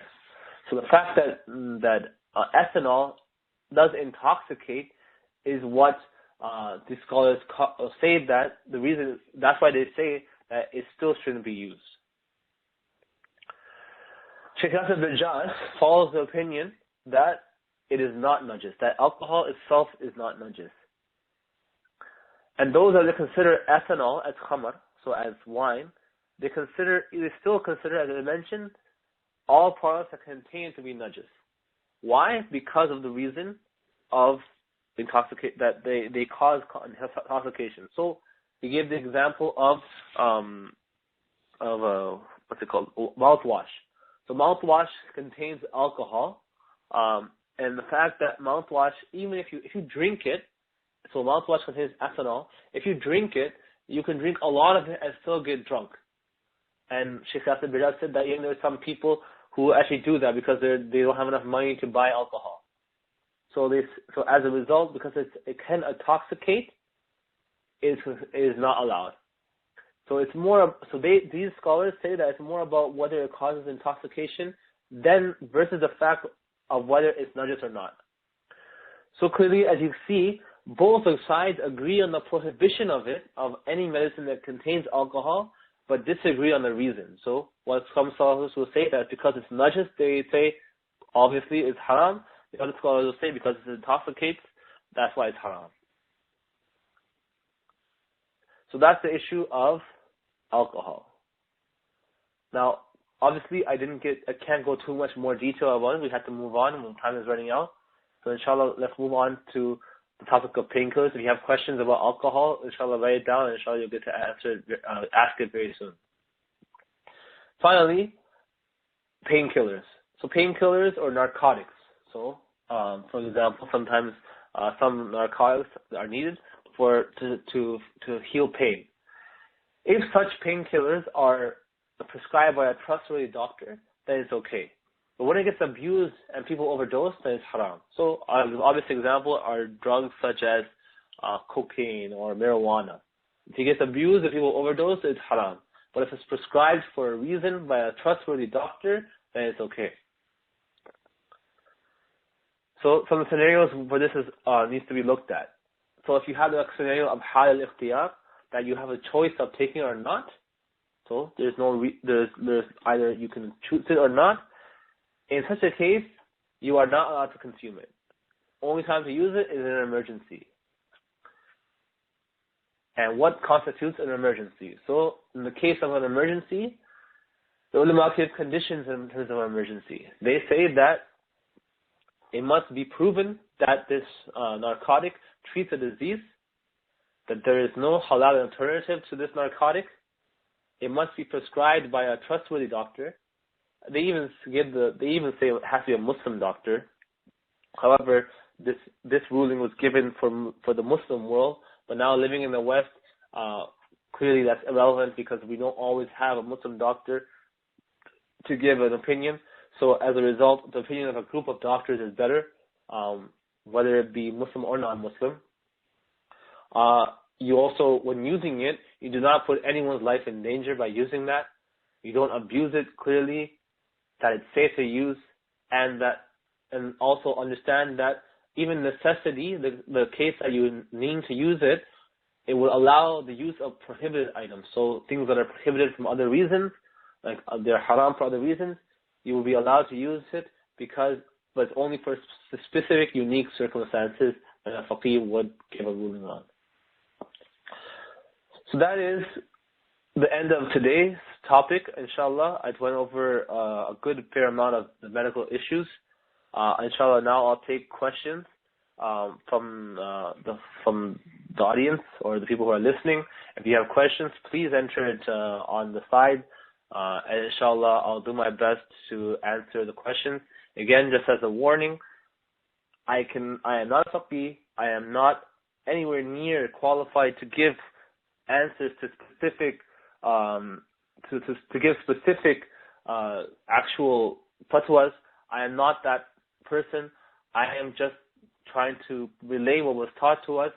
So the fact that ethanol does intoxicate is what these scholars say that the reason, that's why they say that it still shouldn't be used. Shaykh Yaser Birjas follows the opinion that it is not najis, that alcohol itself is not najis. And those that consider ethanol as khamr, so as wine, they still consider, as I mentioned, all products that contain to be najis. Why? Because of the reason of that they cause intoxication. So he gave the example of what's it called? Mouthwash. So mouthwash contains alcohol, and the fact that mouthwash, even if you drink it, so mouthwash contains ethanol. If you drink it, you can drink a lot of it and still get drunk. And Shaykh Yaser Birjas said that even there are some people who actually do that because they don't have enough money to buy alcohol. So as a result, because it can intoxicate, it is not allowed. So it's more. So these scholars say that it's more about whether it causes intoxication than versus the fact of whether it's najis or not. So clearly, as you see, both sides agree on the prohibition of any medicine that contains alcohol, but disagree on the reason. So what some scholars will say that because it's najis, they say obviously it's haram. The other scholars will say because it intoxicates, that's why it's haram. So that's the issue of alcohol. Now, obviously, I can't go too much more detail about it. We have to move on, and time is running out. So inshallah, let's move on to the topic of painkillers. If you have questions about alcohol, inshallah, write it down, and inshallah, you'll get to ask it very soon. Finally, painkillers. So painkillers or narcotics. So, for example, sometimes some narcotics are needed to heal pain. If such painkillers are prescribed by a trustworthy doctor, then it's okay. But when it gets abused and people overdose, then it's haram. So, an obvious example are drugs such as cocaine or marijuana. If it gets abused, if people overdose, it's haram. But if it's prescribed for a reason by a trustworthy doctor, then it's okay. So, some scenarios where this needs to be looked at. So, if you have the scenario of hal al-ikhtiyar, that you have a choice of taking it or not, so there's either you can choose it or not. In such a case, you are not allowed to consume it. Only time to use it is in an emergency. And what constitutes an emergency? So, in the case of an emergency, the ulama give conditions in terms of an emergency. They say that it must be proven that this narcotic treats a disease, that there is no halal alternative to this narcotic. It must be prescribed by a trustworthy doctor. They even say it has to be a Muslim doctor. However, this ruling was given for the Muslim world, but now living in the West, clearly that's irrelevant because we don't always have a Muslim doctor to give an opinion. So as a result, the opinion of a group of doctors is better. whether it be Muslim or non-Muslim. You also, when using it, you do not put anyone's life in danger by using that. You don't abuse it clearly, that it's safe to use, and also understand that even necessity, the case that you need to use it, it will allow the use of prohibited items. So things that are prohibited from other reasons, like they're haram for other reasons, you will be allowed to use it but it's only for specific, unique circumstances that a faqih would give a ruling on. So that is the end of today's topic, inshallah. I went over a good fair amount of the medical issues. Inshallah, now I'll take questions from the audience or the people who are listening. If you have questions, please enter it on the side. And inshallah, I'll do my best to answer the questions. Again, just as a warning, I am not a faqih. I am not anywhere near qualified to give answers to specific to give specific actual fatwas. I am not that person. I am just trying to relay what was taught to us.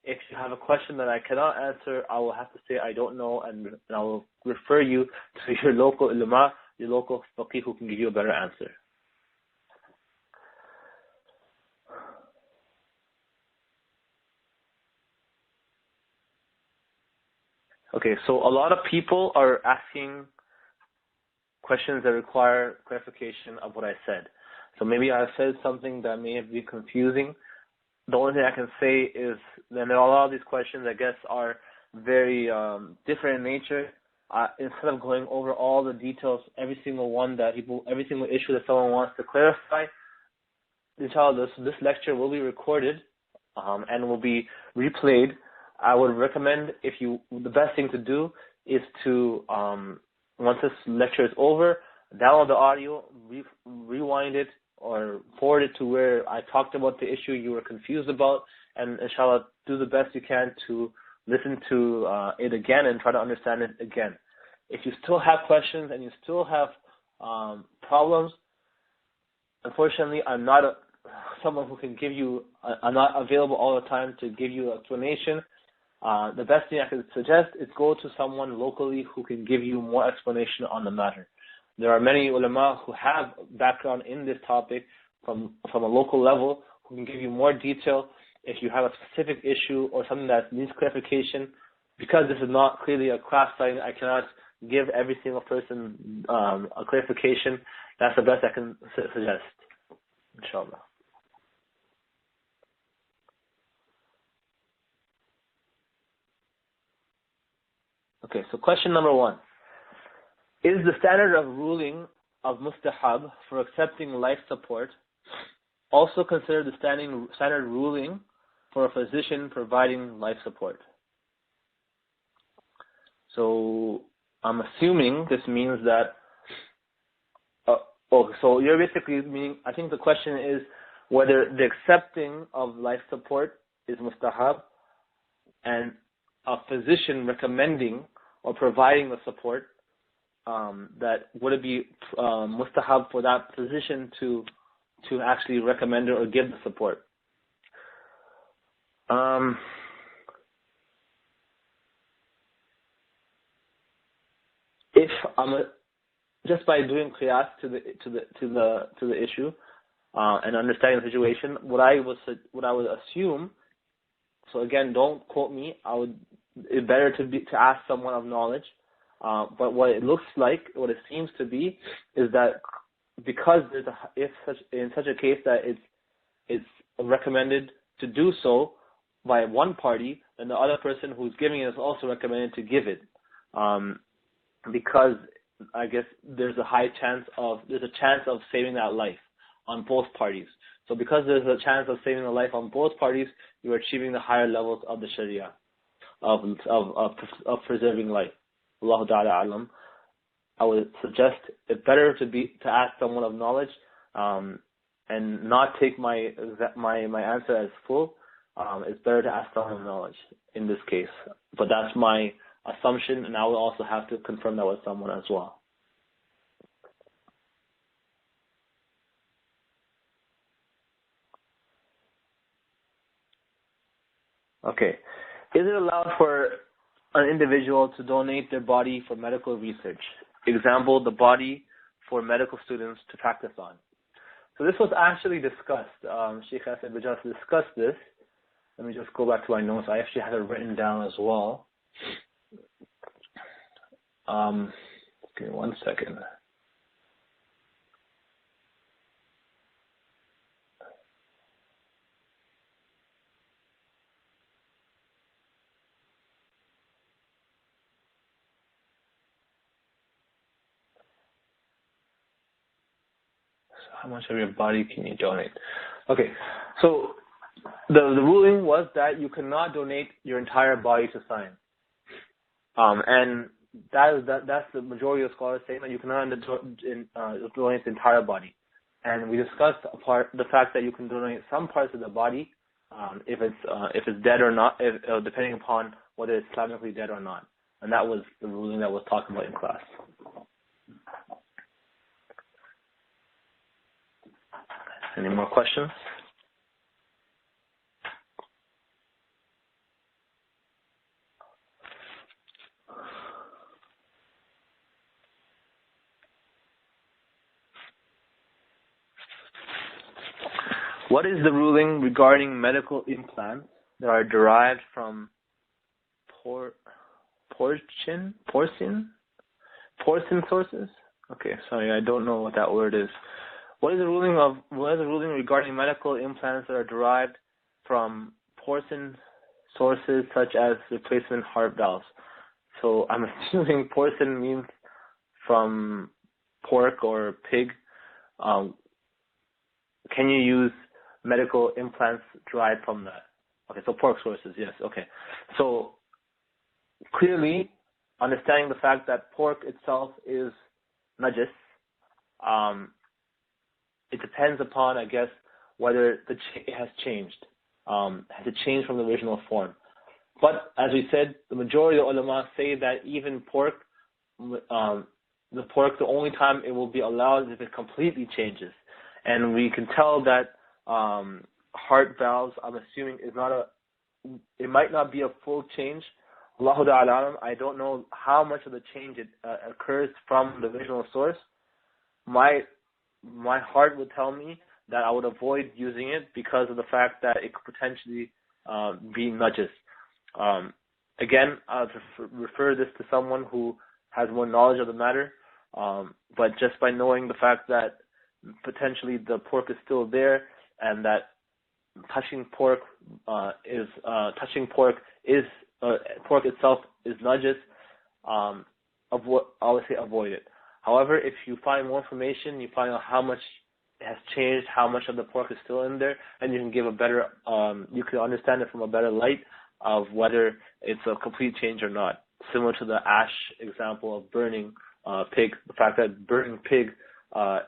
If you have a question that I cannot answer, I will have to say I don't know, and I will refer you to your local ulama, your local faqih who can give you a better answer. Okay, so a lot of people are asking questions that require clarification of what I said. So maybe I said something that may have been confusing. The only thing I can say is that a lot of these questions, I guess, are very different in nature. Instead of going over all the details, every single issue that someone wants to clarify, inshallah, this lecture will be recorded and will be replayed. I would recommend the best thing to do is to, once this lecture is over, download the audio, rewind it, or forward it to where I talked about the issue you were confused about, and inshallah, do the best you can to listen to it again and try to understand it again. If you still have questions and you still have problems, unfortunately, I'm not someone who can give you, I'm not available all the time to give you an explanation. The best thing I can suggest is go to someone locally who can give you more explanation on the matter. There are many ulama who have background in this topic from a local level who can give you more detail. If you have a specific issue or something that needs clarification, because this is not clearly a class setting, I cannot give every single person a clarification. That's the best I can suggest, inshallah. Okay, so question number 1. Is the standard of ruling of mustahab for accepting life support also considered the standard ruling for a physician providing life support? So I'm assuming this means that, so you're basically meaning, I think the question is whether the accepting of life support is mustahab and a physician recommending or providing the support, that would it be mustahab for that physician to actually recommend it or give the support? If just by doing qiyas to the issue and understanding the situation, what I would assume. So again, don't quote me. It's better to ask someone of knowledge. But what it looks like, what it seems to be, is that because in such a case that it's recommended to do so by one party, then the other person who's giving it is also recommended to give it, because I guess there's a chance of saving that life on both parties. So because there's a chance of saving the life on both parties, you're achieving the higher levels of the Sharia of preserving life. Allahu Ta'ala Alam. I would suggest it's better to ask someone of knowledge and not take my answer as full. It's better to ask someone of knowledge in this case. But that's my assumption, and I will also have to confirm that with someone as well. Okay. Is it allowed for an individual to donate their body for medical research? Example, the body for medical students to practice on. So this was actually discussed. Shaykh Yaser Birjas discussed this. Let me just go back to my notes. I actually had it written down as well. Give me 1 second. How much of your body can you donate? Okay, so the ruling was that you cannot donate your entire body to science, and that's the majority of scholars saying that you cannot donate the entire body. And we discussed the fact that you can donate some parts of the body if it's dead or not, depending upon whether it's Islamically dead or not. And that was the ruling that was talked about in class. Any more questions? What is the ruling regarding medical implants that are derived from porcine sources? Okay, sorry, I don't know what that word is. What is the ruling regarding medical implants that are derived from porcine sources such as replacement heart valves? So I'm assuming porcine means from pork or pig. Can you use medical implants derived from that? Okay, so pork sources, yes, okay. So clearly, understanding the fact that pork itself is najis, it depends upon, I guess, whether it has changed. Has it changed from the original form? But as we said, the majority of ulama say that even pork, the only time it will be allowed is if it completely changes. And we can tell that heart valves, I'm assuming, it might not be a full change. Allahu Ta'ala, I don't know how much of the change occurs from the original source. My heart would tell me that I would avoid using it because of the fact that it could potentially be najis. Again, I'll refer this to someone who has more knowledge of the matter, but just by knowing the fact that potentially the pork is still there and that pork itself is najis, I would say avoid it. However, if you find more information, you find out how much it has changed, how much of the pork is still in there, and you can give you can understand it from a better light of whether it's a complete change or not. Similar to the ash example of burning pig, the fact that burning pig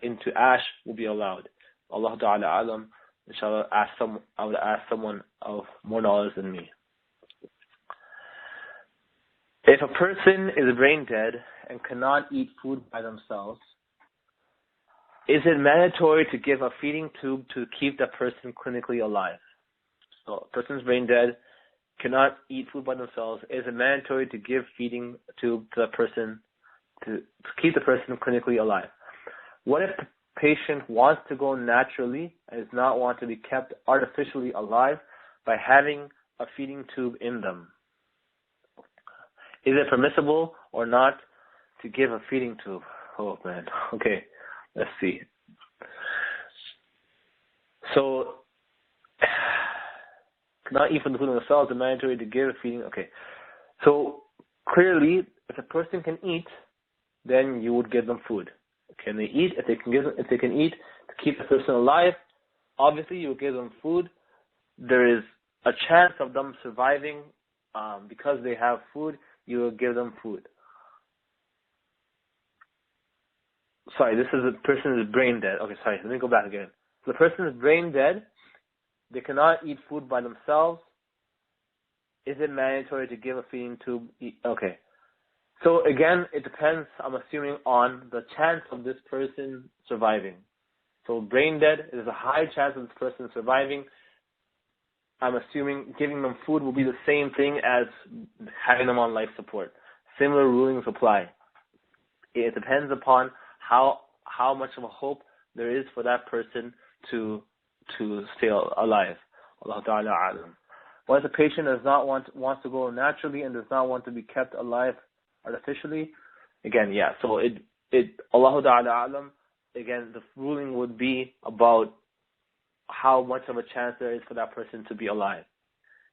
into ash will be allowed. Allah Ta'ala Alam, inshallah, I would ask someone of more knowledge than me. If a person is brain dead and cannot eat food by themselves, is it mandatory to give a feeding tube to keep that person clinically alive? So a person's brain dead, cannot eat food by themselves. Is it mandatory to give feeding tube to the person to keep the person clinically alive? What if the patient wants to go naturally and does not want to be kept artificially alive by having a feeding tube in them? Is it permissible or not to give a feeding tube? Oh man, okay, let's see. So, not even the food themselves, it's mandatory to give a feeding. Okay, so clearly, if a person can eat, then you would give them food. Can they eat? If they can eat to keep the person alive, obviously you will give them food. There is a chance of them surviving because they have food. You will give them food. Sorry, this is a person is brain dead. Okay, sorry, let me go back again. So the person is brain dead. They cannot eat food by themselves. Is it mandatory to give a feeding tube? Okay. So again, it depends, I'm assuming, on the chance of this person surviving. So brain dead, there's a high chance of this person surviving. I'm assuming giving them food will be the same thing as having them on life support. Similar rulings apply. It depends upon how much of a hope there is for that person to stay alive. Allah Ta'ala alam. Once a patient wants to go naturally and does not want to be kept alive artificially, again, yeah. So Allah Ta'ala alam, again, the ruling would be about how much of a chance there is for that person to be alive.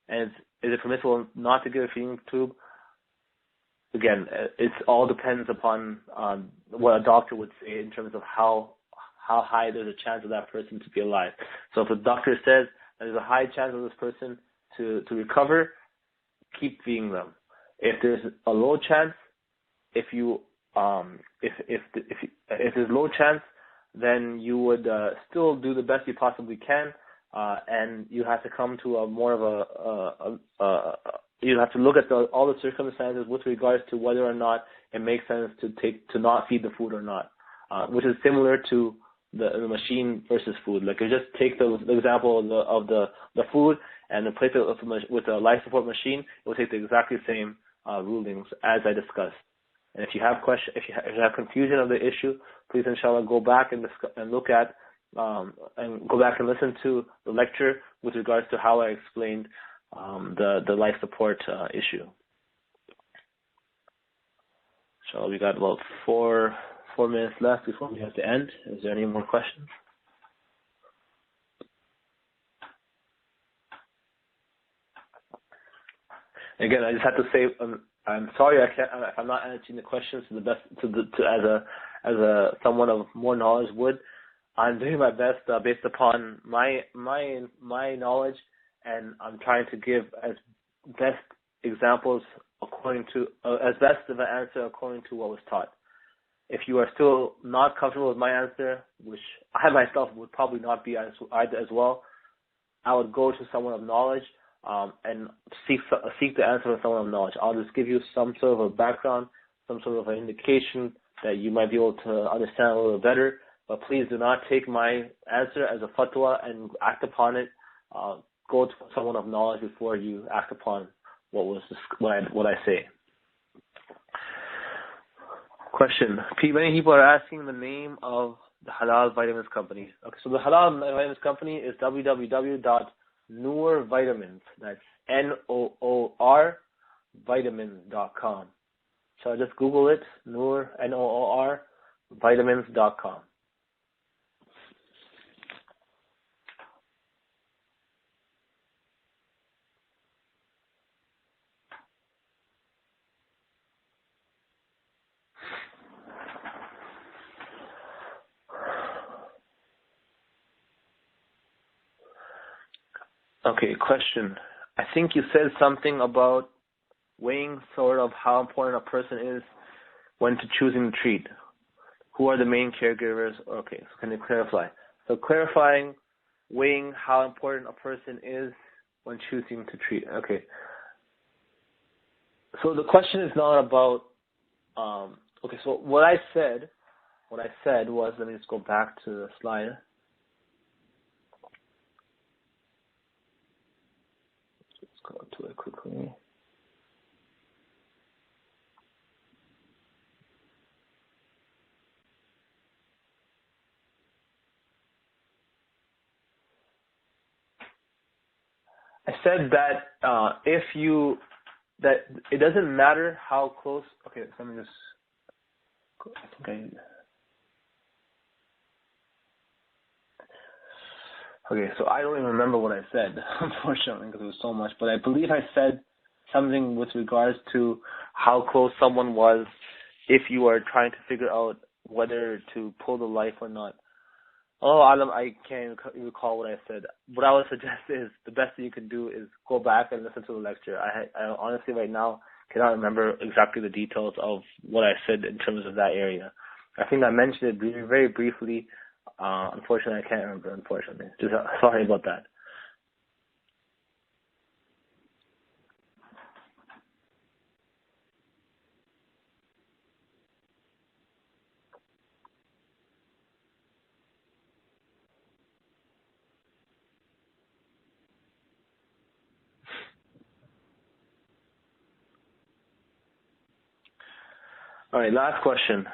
And is it permissible not to give a feeding tube? Again, it all depends upon what a doctor would say in terms of how high there's a chance of that person to be alive. So if the doctor says there's a high chance of this person to recover, keep feeding them. If there's a low chance, if there's low chance, then you would still do the best you possibly can, and you have to come to a more of you have to look at all the circumstances with regards to whether or not it makes sense to not feed the food or not, which is similar to the machine versus food. Like, you just take the example of the food and replace it with a life support machine, it will take the exactly same rulings as I discussed. And if you have if you have confusion of the issue, please inshallah go back and look at and go back and listen to the lecture with regards to how I explained the life support issue. So we got about four minutes left before we have to end. Is there any more questions? Again, I just have to say I'm sorry I'm not answering the questions to the best as a someone of more knowledge would. I'm doing my best based upon my knowledge, and I'm trying to give as best examples according to as best of an answer according to what was taught. If you are still not comfortable with my answer, which I myself would probably not be as well, I would go to someone of knowledge and seek the answer from someone of knowledge. I'll just give you some sort of a background, some sort of an indication that you might be able to understand a little better. But please do not take my answer as a fatwa and act upon it. Go to someone of knowledge before you act upon what I say. Question. Many people are asking the name of the Halal Vitamins Company. Okay, so the Halal Vitamins Company is www.noor-vitamins. That's NOOR vitamins.com. So just Google it, Noor, NOOR vitamins.com. Okay, question. I think you said something about weighing sort of how important a person is when choosing to treat. Who are the main caregivers? Okay, so can you clarify? So clarifying weighing how important a person is when choosing to treat. Okay. So the question is not about okay, so what I said was, let me just go back to the slide. Go to it quickly. I said that that it doesn't matter how close. Okay, so let me just. Okay, so I don't even remember what I said, unfortunately, because it was so much. But I believe I said something with regards to how close someone was if you are trying to figure out whether to pull the life or not. Oh, Alam, I can't recall what I said. What I would suggest is the best thing you can do is go back and listen to the lecture. I honestly right now cannot remember exactly the details of what I said in terms of that area. I think I mentioned it very briefly. Unfortunately, I can't remember, unfortunately. Just sorry about that. All right, last question.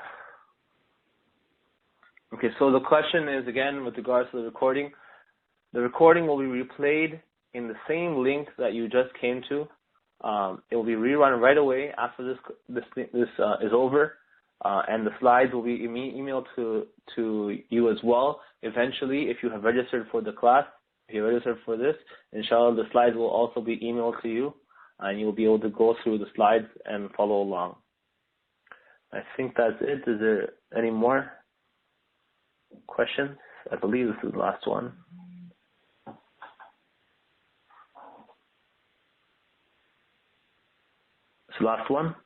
Okay, so the question is, again, with regards to the recording. The recording will be replayed in the same link that you just came to. It will be rerun right away after this is over, and the slides will be emailed to you as well. Eventually, if you have registered for the class, if you registered for this, inshallah, the slides will also be emailed to you, and you will be able to go through the slides and follow along. I think that's it. Is there any more questions? I believe this is the last one. It's the last one.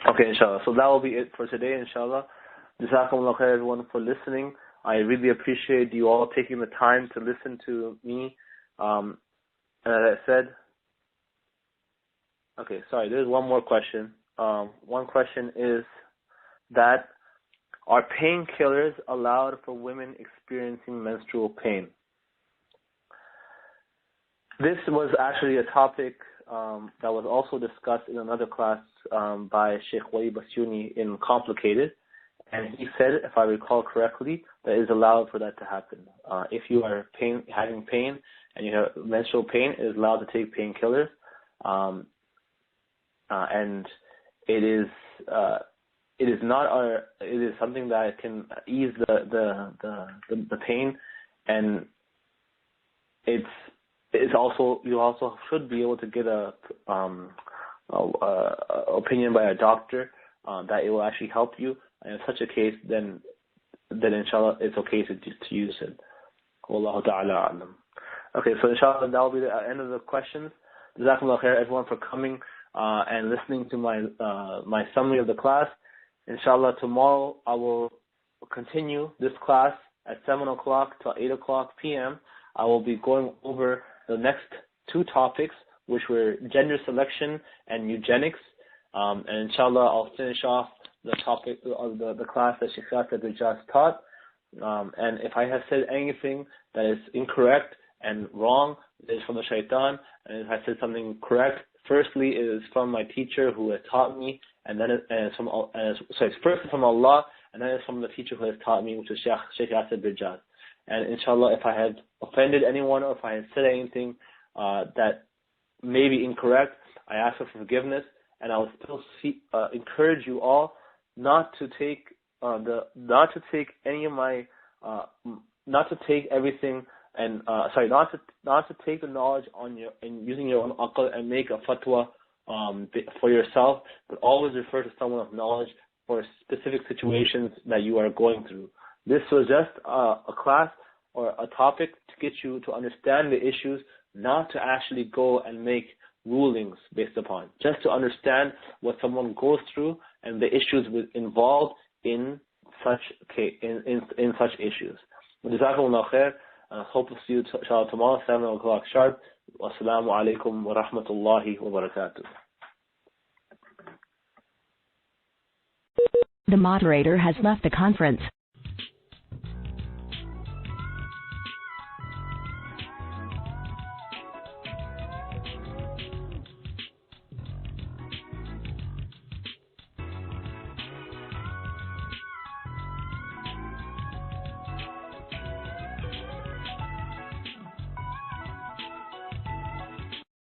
Okay, inshallah. So that will be it for today, inshallah. Jazakumullah khair, everyone, for listening. I really appreciate you all taking the time to listen to me. And as I said, okay, sorry, there's one more question. One question is that, are painkillers allowed for women experiencing menstrual pain? This was actually a topic that was also discussed in another class by Shaykh Waleed Basyouni in Complicated, and he said, if I recall correctly, that it is allowed for that to happen. If you are having pain and you have menstrual pain, it is allowed to take painkillers, and it is something that can ease the pain, and it's also, you also should be able to get a opinion by a doctor that it will actually help you. And in such a case, then inshallah it's okay to use it. Wallahu ta'ala a'lam. Okay, so inshallah that will be the end of the questions. Jazakumullah khair, everyone, for coming and listening to my summary of the class. Inshallah tomorrow I will continue this class at 7 o'clock to 8 o'clock p.m. I will be going over the next two topics, which were gender selection and eugenics. And inshallah I'll finish off the topic of the class that Shaykh Yaser Birjas taught. And if I have said anything that is incorrect and wrong, it is from the shaitan. And if I said something correct, firstly it is from my teacher who has taught me, and then it's first from Allah, and then it's from the teacher who has taught me, which is Shaykh Yaser Birjas. And inshallah, if I have offended anyone or if I have said anything that may be incorrect, I ask for forgiveness, and I will still encourage you all not to take everything and not to take the knowledge on your and using your own aql and make a fatwa for yourself, but always refer to someone of knowledge for specific situations that you are going through. This was just a class or a topic to get you to understand the issues, not to actually go and make rulings based upon, just to understand what someone goes through and the issues involved in such issues. Jazakumullah khair. Hope to see you inshallah tomorrow, 7 o'clock sharp. Wassalamu alaikum wa rahmatullahi wa barakatuh. The moderator has left the conference.